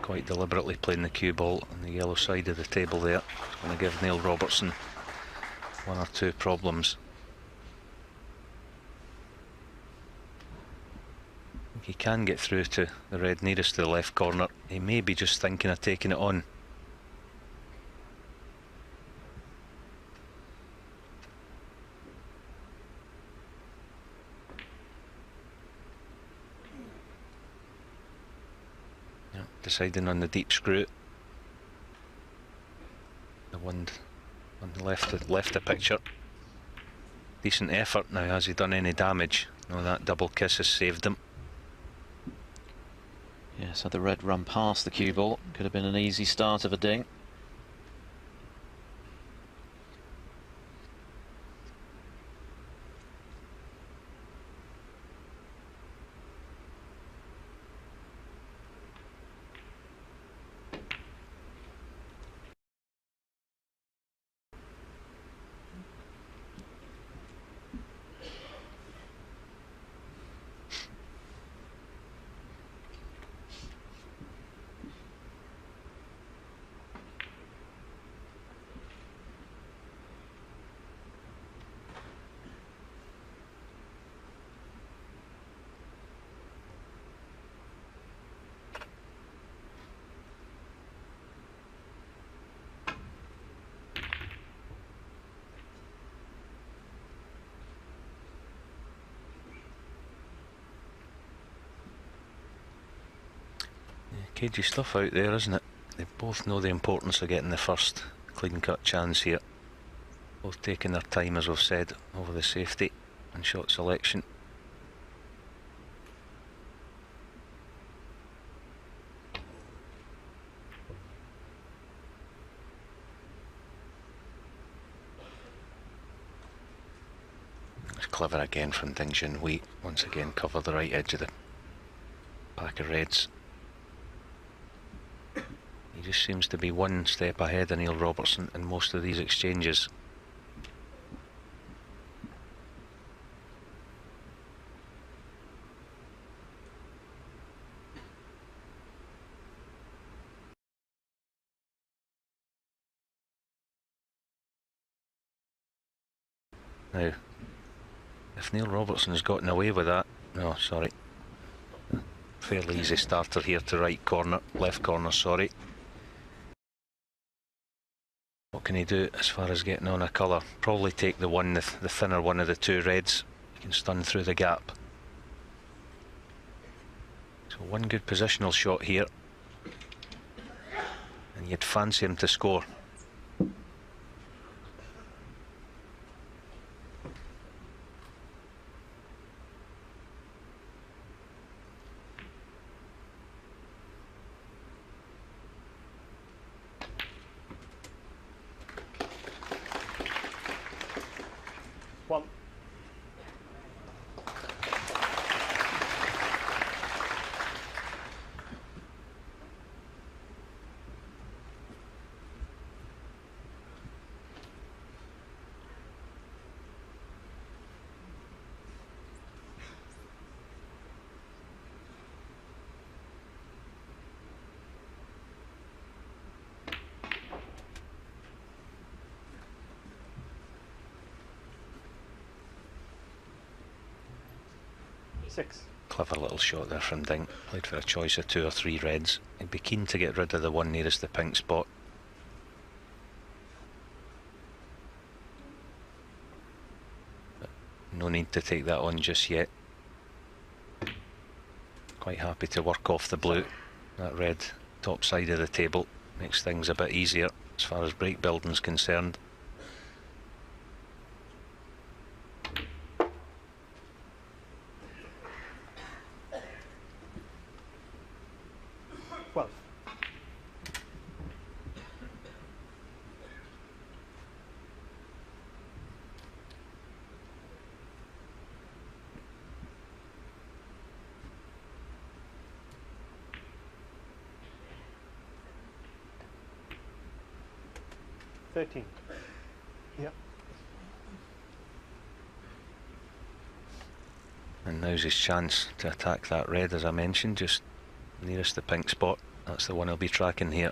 Quite deliberately playing the cue ball on the yellow side of the table there. It's going to give Neil Robertson 1 or 2 problems. think he can get through to the red nearest to the left corner. He may be just thinking of taking it on. Yep, deciding on the deep screw. The wind on the left the picture. Decent effort. Now, has he done any damage? No, that double kiss has saved him. Yeah, so the red run past the cue ball. Could have been an easy start of a ding. Cagey stuff out there, isn't it? They both know the importance of getting the first clean-cut chance here. Both taking their time, as we've said, over the safety and shot selection. It's clever again from Junhui. Once again, cover the right edge of the pack of reds. He just seems to be one step ahead of Neil Robertson in most of these exchanges. Now, if Neil Robertson has gotten away with that, no, sorry, fairly easy starter here to right corner, left corner, sorry. What can he do as far as getting on a colour? Probably take the one, the thinner one of the two reds. He can stun through the gap. So one good positional shot here, and you'd fancy him to score. One. Six. Clever little shot there from Ding. Played for a choice of 2 or 3 reds. He'd be keen to get rid of the one nearest the pink spot. But no need to take that on just yet. Quite happy to work off the blue. That red top side of the table makes things a bit easier as far as break building's concerned. Well. $13. Yeah. And now's his chance to attack that red, as I mentioned, just nearest the pink spot. That's the one he'll be tracking here.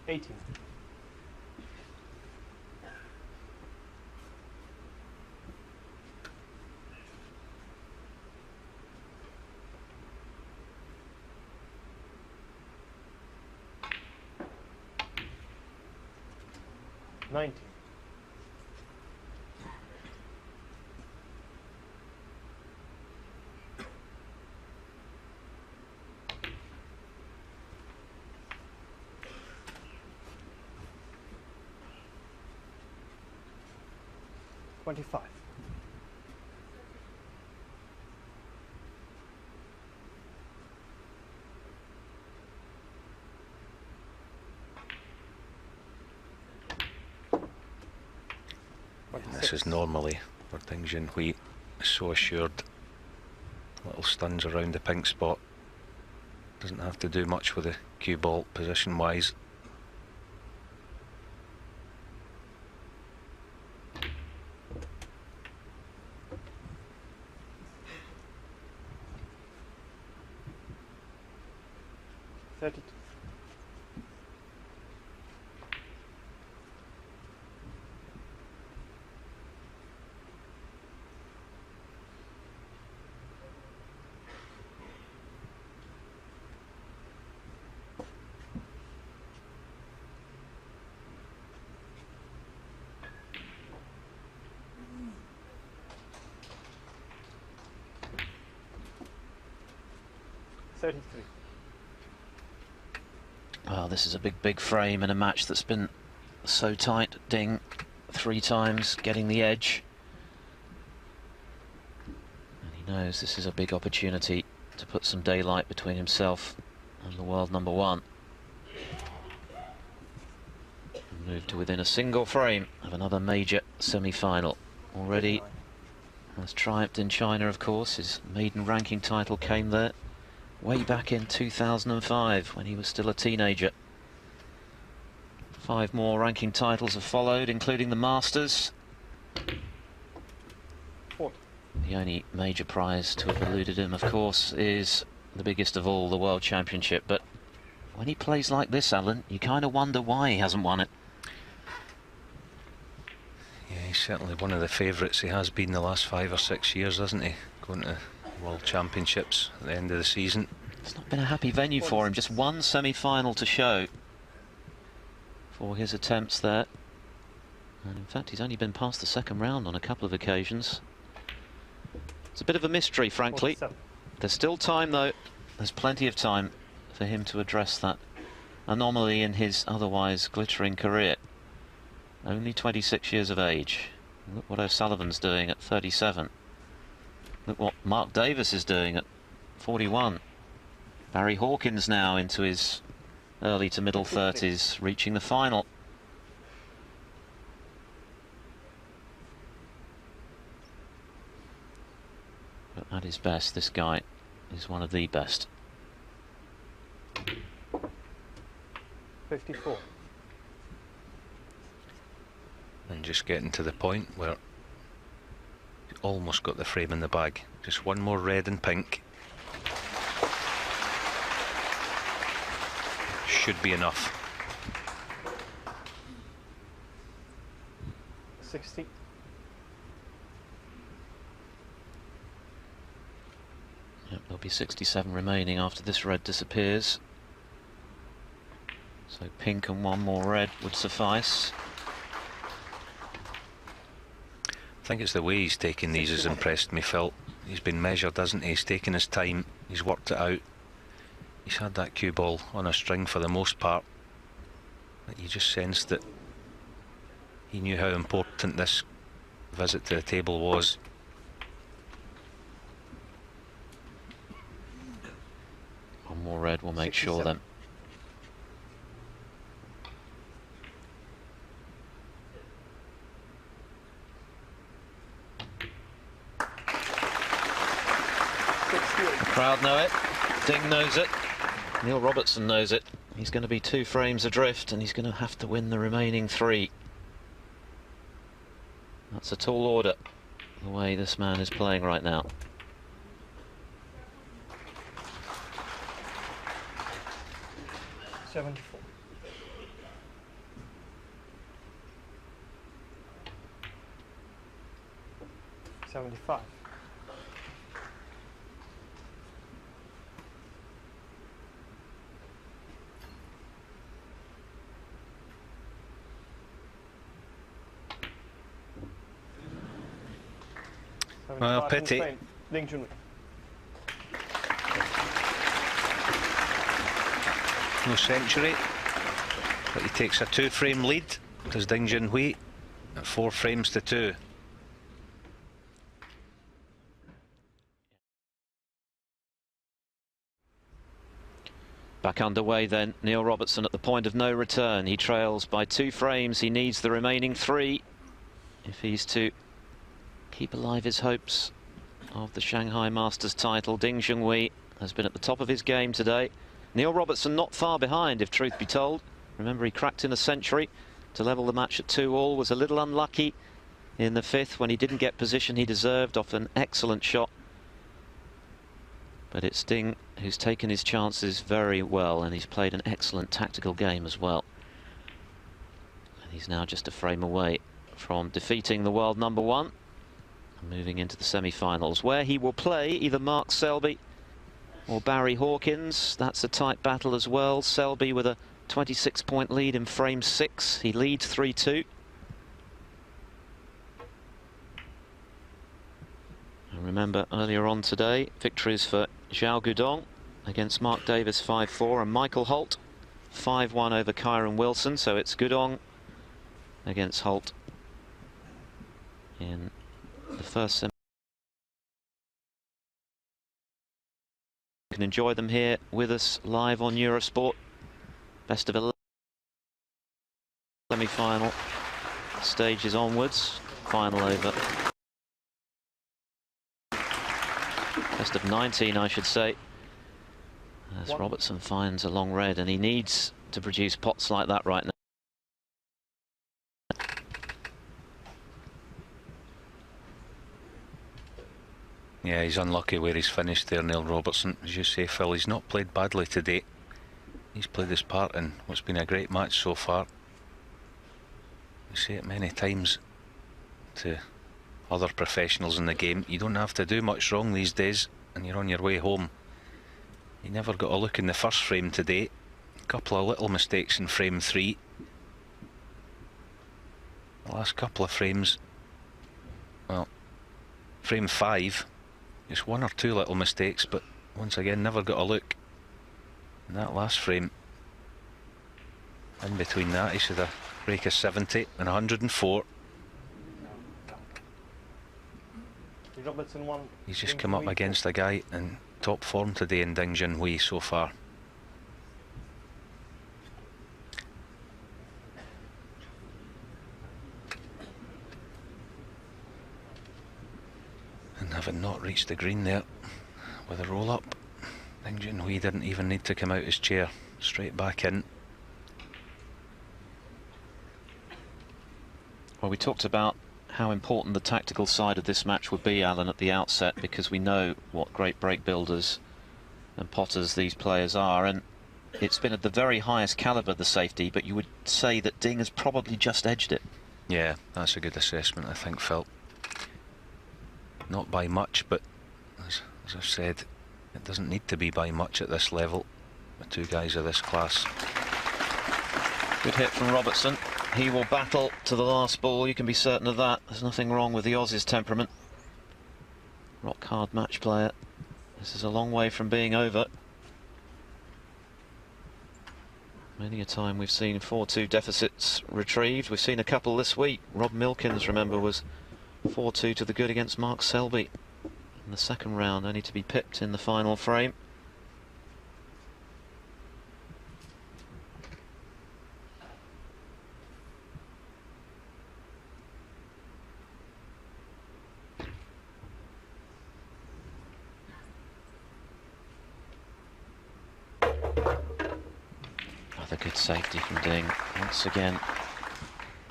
18. $19. $25. This is normally where Ding Junhui is so assured. Little stuns around the pink spot. Doesn't have to do much with the cue ball position wise. $32. $33. Well, this is a big frame in a match that's been so tight. Ding 3 times, getting the edge. And he knows this is a big opportunity to put some daylight between himself and the world number 1. And move to within a single frame of another major semi-final. Already has triumphed in China, of course. His maiden ranking title came there way back in 2005 when he was still a teenager. 5 more ranking titles have followed, including the Masters. 40. The only major prize to have eluded him, of course, is the biggest of all, the World Championship. But when he plays like this, Alan, you kind of wonder why he hasn't won it. Yeah, he's certainly one of the favourites. He has been the last 5 or 6 years, hasn't he? Going to World Championships at the end of the season. It's not been a happy venue for him. Just one semi-final to show for his attempts there. And in fact, he's only been past the second round on a couple of occasions. It's a bit of a mystery, frankly. 47. There's still time, though. There's plenty of time for him to address that anomaly in his otherwise glittering career. Only 26 years of age. Look what O'Sullivan's doing at 37. Look what Mark Davis is doing at 41. Barry Hawkins now into his early to middle 30s, reaching the final. But at his best, this guy is one of the best. 54. And just getting to the point where you almost got the frame in the bag. Just one more red and pink. Should be enough. 60. Yep, there'll be 67 remaining after this red disappears. So pink and one more red would suffice. I think it's the way he's taken these has impressed me, Phil. He's been measured, hasn't he? He's taken his time, he's worked it out. He's had that cue ball on a string for the most part. But you just sensed that he knew how important this visit to the table was. One more red will make 67. sure then. Crowd know it. Ding knows it. Neil Robertson knows it. He's going to be 2 frames adrift and he's going to have to win the remaining 3. That's a tall order, the way this man is playing right now. 75. Well, 75 pity. in Spain. Junhui. No century, but he takes a 2-frame lead. Does Junhui at 4 frames to 2. Back underway then, Neil Robertson at the point of no return. He trails by 2 frames. He needs the remaining 3 if he's to keep alive his hopes of the Shanghai Masters title. Junhui has been at the top of his game today. Neil Robertson not far behind, if truth be told. Remember, he cracked in a century to level the match at 2-all. Was a little unlucky in the 5th when he didn't get position he deserved off an excellent shot. But it's Ding who's taken his chances very well, and he's played an excellent tactical game as well. And he's now just a frame away from defeating the world number 1 and moving into the semi-finals, where he will play either Mark Selby or Barry Hawkins. That's a tight battle as well. Selby with a 26-point lead in frame 6. He leads 3-2. And remember, earlier on today, victories for Zhao Gudong against Mark Davis 5-4 and Michael Holt 5-1 over Kyron Wilson. So it's Gudong against Holt in the first semi. You can enjoy them here with us live on Eurosport. Best of 11 semi-final stages onwards. Final over. Best of 19, I should say. As Robertson finds a long red, and he needs to produce pots like that right now. Yeah, he's unlucky where he's finished there, Neil Robertson. As you say, Phil, he's not played badly today. He's played his part in what's been a great match so far. We say it many times to other professionals in the game, you don't have to do much wrong these days and you're on your way home. He never got a look in the first frame today. A couple of little mistakes in frame 3. The last couple of frames, well, frame 5, just 1 or 2 little mistakes, but once again never got a look. And that last frame, in between that, he should have break a 70 and 104. Robertson won. He's just come up against a guy in top form today in Junhui so far. And having not reached the green there with a roll up, Junhui didn't even need to come out his chair, straight back in. Well, we talked about how important the tactical side of this match would be, Alan, at the outset, because we know what great break builders and potters these players are, and it's been at the very highest calibre, the safety, but you would say that Ding has probably just edged it. Yeah, that's a good assessment, I think, Phil. Not by much, but as I've said, it doesn't need to be by much at this level with 2 guys of this class. Good hit from Robertson. He will battle to the last ball, you can be certain of that. There's nothing wrong with the Aussies' temperament. Rock hard match player. This is a long way from being over. Many a time we've seen 4-2 deficits retrieved. We've seen a couple this week. Rob Milkins, remember, was 4-2 to the good against Mark Selby in the second round, only to be pipped in the final frame. Another good safety from Ding. Once again,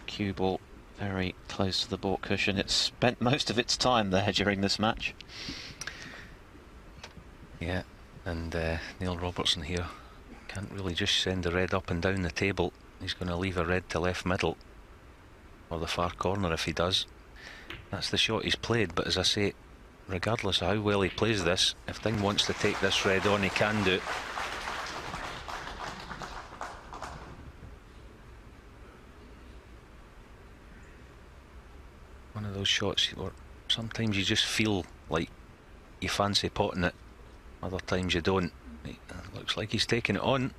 cue ball very close to the baulk cushion. It's spent most of its time there during this match. Yeah, and Neil Robertson here can't really just send the red up and down the table. He's going to leave a red to left middle or the far corner if he does. That's the shot he's played, but as I say, regardless of how well he plays this, if Ding wants to take this red on, he can do it. One of those shots where sometimes you just feel like you fancy potting it, other times you don't. It looks like he's taking it on.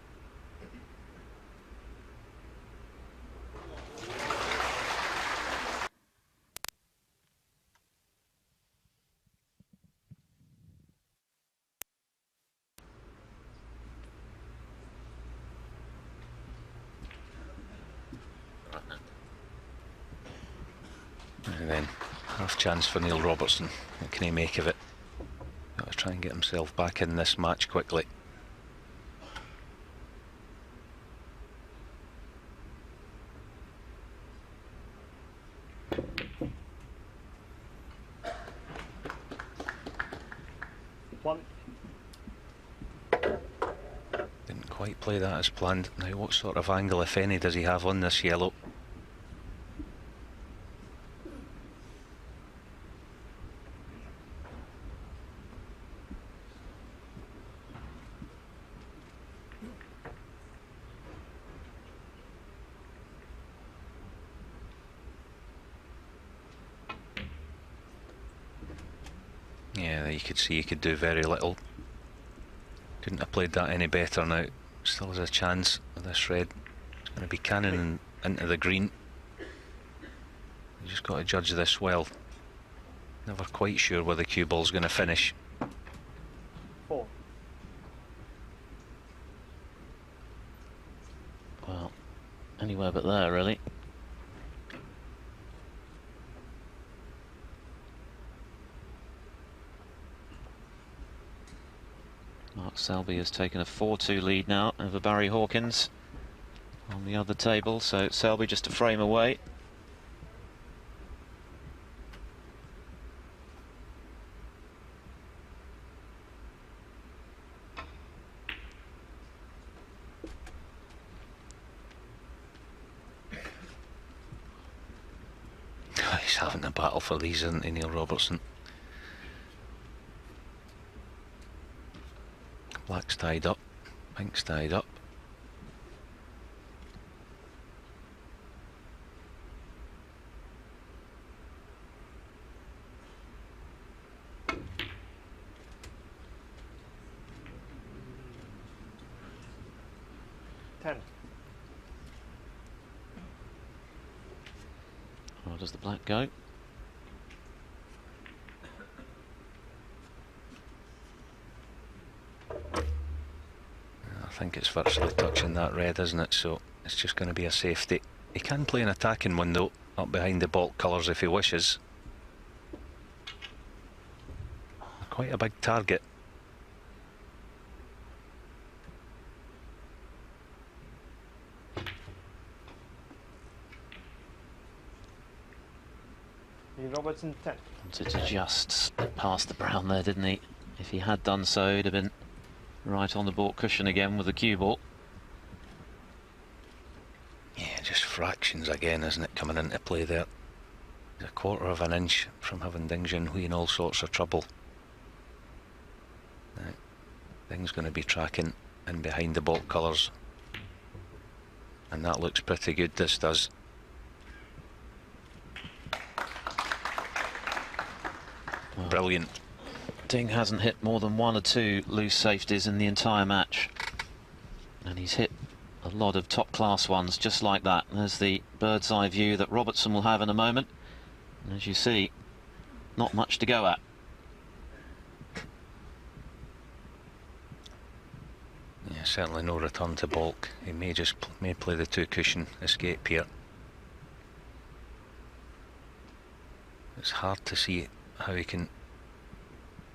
And then half chance for Neil Robertson. What can he make of it? Got to try and get himself back in this match quickly. One. Didn't quite play that as planned. Now what sort of angle, if any, does he have on this yellow? Yeah, you could see he could do very little. Couldn't have played that any better now. Still has a chance with this red. It's going to be cannon into the green. You just got to judge this well. Never quite sure where the cue ball's going to finish. 4. Well, anywhere but there, really. Mark Selby has taken a 4-2 lead now over Barry Hawkins on the other table, so Selby just a frame away. He's having a battle for these, isn't he, Neil Robertson? Black's tied up, pink's tied up. Ten. Where does the black go? I think it's virtually touching that red, isn't it? So it's just going to be a safety. He can play an attacking one though, up behind the baulk colours if he wishes. Quite a big target. Neil Robertson 10. Wanted to just slip past the brown there, didn't he? If he had done so, he'd have been right on the baulk cushion again with the cue ball. Yeah, just fractions again, isn't it, coming into play there. He's a quarter of an inch from having Ding Junhui in all sorts of trouble. Right. Ding's going to be tracking in behind the baulk colours, and that looks pretty good, this does. Well, Brilliant. Ding hasn't hit more than 1 or 2 loose safeties in the entire match, and he's hit a lot of top class ones just like that. There's the bird's eye view that Robertson will have in a moment, and as you see, not much to go at. Yeah, certainly no return to baulk. He may just play the 2 cushion escape here. It's hard to see how he can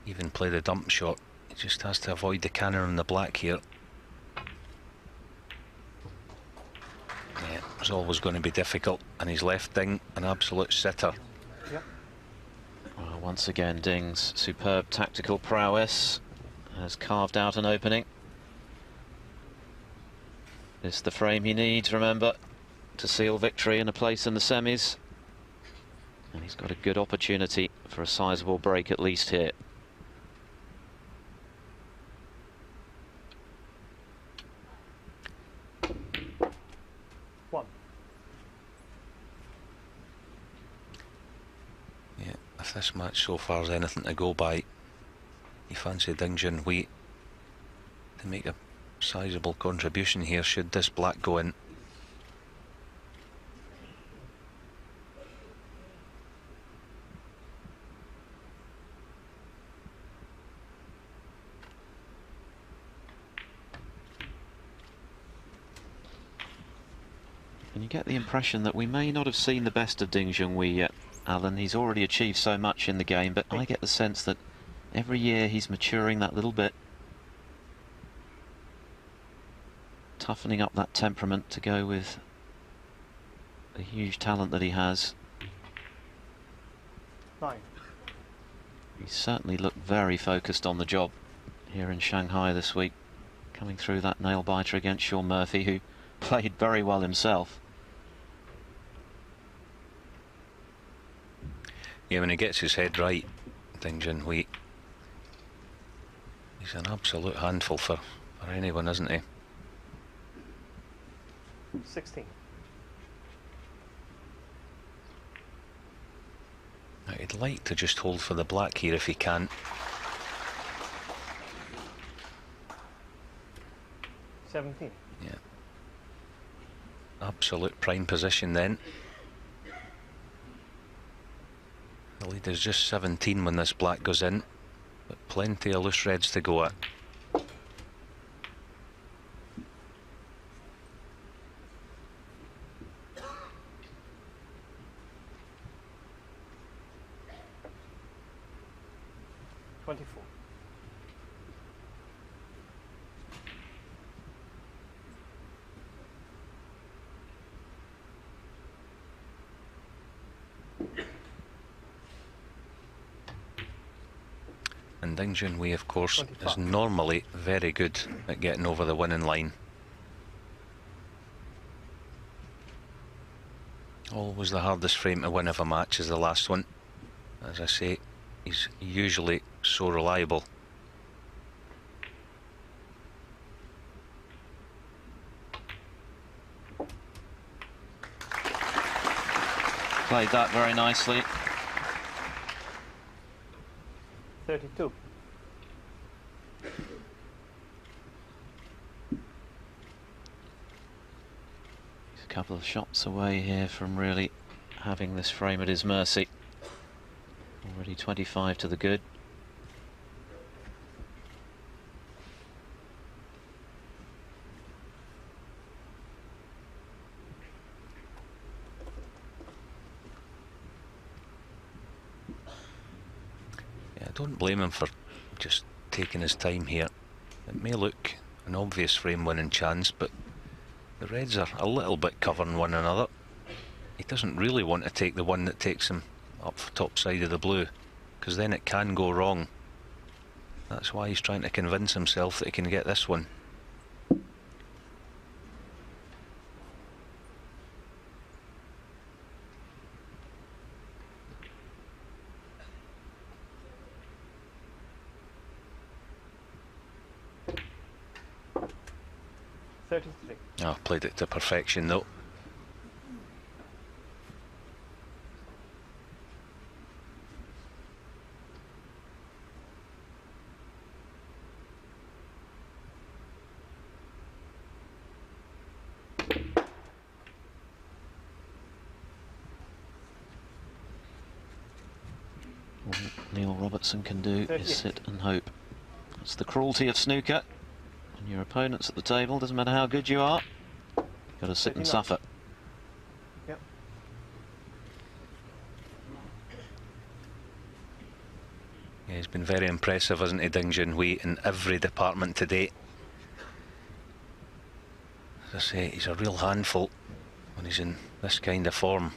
even play the dump shot. He just has to avoid the cannon on the black here. Yeah, it's always going to be difficult, and he's left Ding an absolute sitter. Yep. Well, once again, Ding's superb tactical prowess has carved out an opening. It's the frame he needs, remember, to seal victory and a place in the semis. And he's got a good opportunity for a sizable break at least here. One. Yeah, if this match so far is anything to go by, you fancy Ding Junhui to make a sizable contribution here should this black go in. And you get the impression that we may not have seen the best of Ding Junhui yet, Alan. He's already achieved so much in the game, but I get the sense that every year he's maturing that little bit, toughening up that temperament to go with the huge talent that he has. 9. He certainly looked very focused on the job here in Shanghai this week, coming through that nail biter against Sean Murphy, who played very well himself. Yeah, when he gets his head right, Ding Junhui, he's an absolute handful for anyone, isn't he? 16. Now, he'd like to just hold for the black here if he can. 17. Yeah. Absolute prime position then. The lead is just 17 when this black goes in, but plenty of loose reds to go at. And Ding Junhui, of course, 25. is normally very good at getting over the winning line. Always the hardest frame to win of a match is the last one. As I say, he's usually so reliable. Played that very nicely. 32. He's a couple of shots away here from really having this frame at his mercy. Already 25 to the good. I don't blame him for just taking his time here. It may look an obvious frame winning chance, but the reds are a little bit covering one another. He doesn't really want to take the one that takes him up top side of the blue, because then it can go wrong. That's why he's trying to convince himself that he can get this one. Oh, played it to perfection though. All Neil Robertson can do 30. is sit and hope. That's the cruelty of snooker. And your opponents at the table, doesn't matter how good you are, you've got to sit and 39. suffer. Yep. Yeah, he's been very impressive, hasn't he, Ding Junhui, in every department today. As I say, he's a real handful when he's in this kind of form.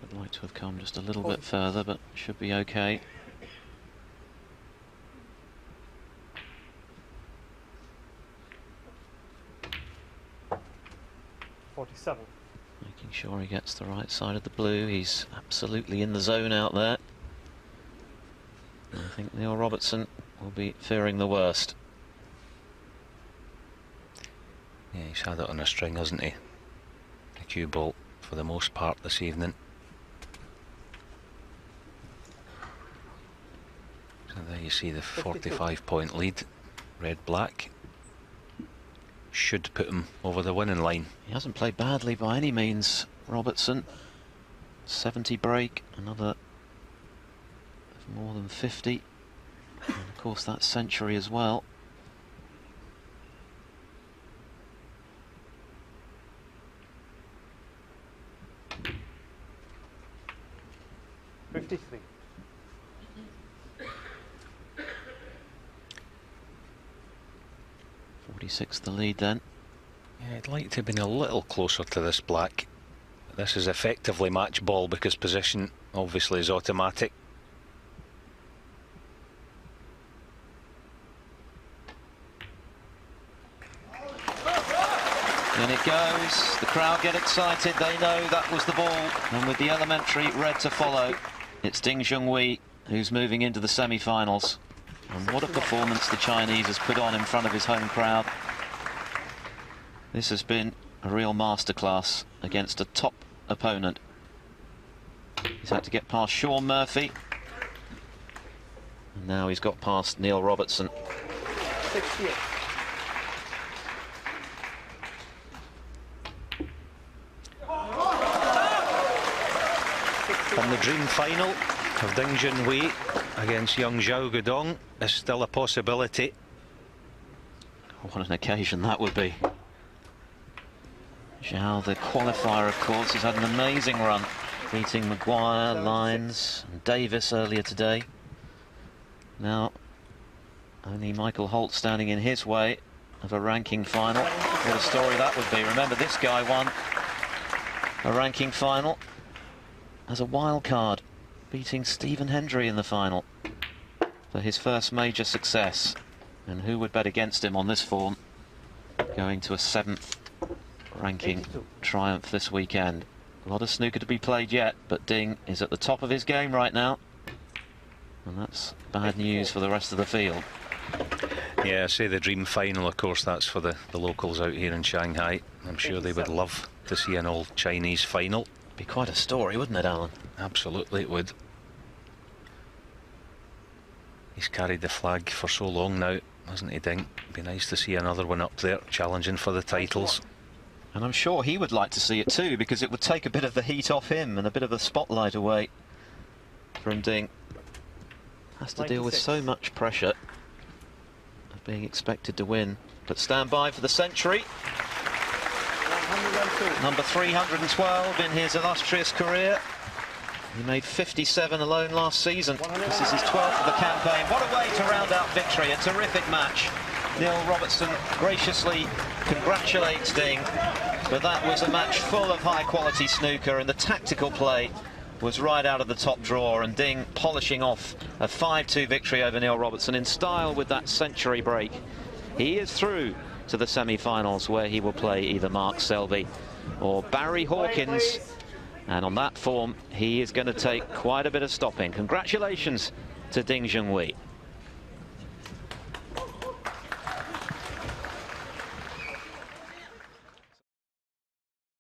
Would like to have come just a little bit further, but should be okay. 57. Making sure he gets the right side of the blue. He's absolutely in the zone out there. I think Neil Robertson will be fearing the worst. Yeah, he's had it on a string, hasn't he? The cue ball for the most part this evening. So there you see the 45-point lead, red-black. Should put him over the winning line. He hasn't played badly by any means, Robertson. 70 break, another more than 50. And of course that century as well. $53. 46 the lead then. Yeah, I'd like to have been a little closer to this black. This is effectively match ball because position obviously is automatic. In it goes, the crowd get excited, they know that was the ball, and with the elementary red to follow, it's Ding Junhui who's moving into the semi-finals. And what a performance the Chinese has put on in front of his home crowd. This has been a real masterclass against a top opponent. He's had to get past Sean Murphy, and now he's got past Neil Robertson. 68. And the dream final of Ding Junhui against young Zhao Guodong is still a possibility. What an occasion that would be. Zhao, the qualifier, of course, has had an amazing run, beating Maguire, Lyons and Davis earlier today. Now, only Michael Holt standing in his way of a ranking final. What a story that would be. Remember, this guy won a ranking final as a wild card, beating Stephen Hendry in the final for his first major success. And who would bet against him on this form, going to a 7th ranking 82. triumph this weekend. A lot of snooker to be played yet, but Ding is at the top of his game right now, and that's bad news for the rest of the field. Yeah, I say the dream final, of course, that's for the locals out here in Shanghai. I'm sure they would 87. love to see an all-Chinese final. Be quite a story, wouldn't it, Alan? Absolutely it would. He's carried the flag for so long now, hasn't he, Ding? Be nice to see another one up there challenging for the titles. And I'm sure he would like to see it too, because it would take a bit of the heat off him and a bit of the spotlight away from Ding. Has to deal with 96. so much pressure of being expected to win. But stand by for the century. 102. Number 312 in his illustrious career. He made 57 alone last season. This is his 12th of the campaign. What a way to round out victory. A terrific match. Neil Robertson graciously congratulates Ding. But that was a match full of high-quality snooker, and the tactical play was right out of the top drawer, and Ding polishing off a 5-2 victory over Neil Robertson in style with that century break. He is through to the semi-finals, where he will play either Mark Selby or Barry Hawkins. And on that form, he is going to take quite a bit of stopping. Congratulations to Ding Junhui.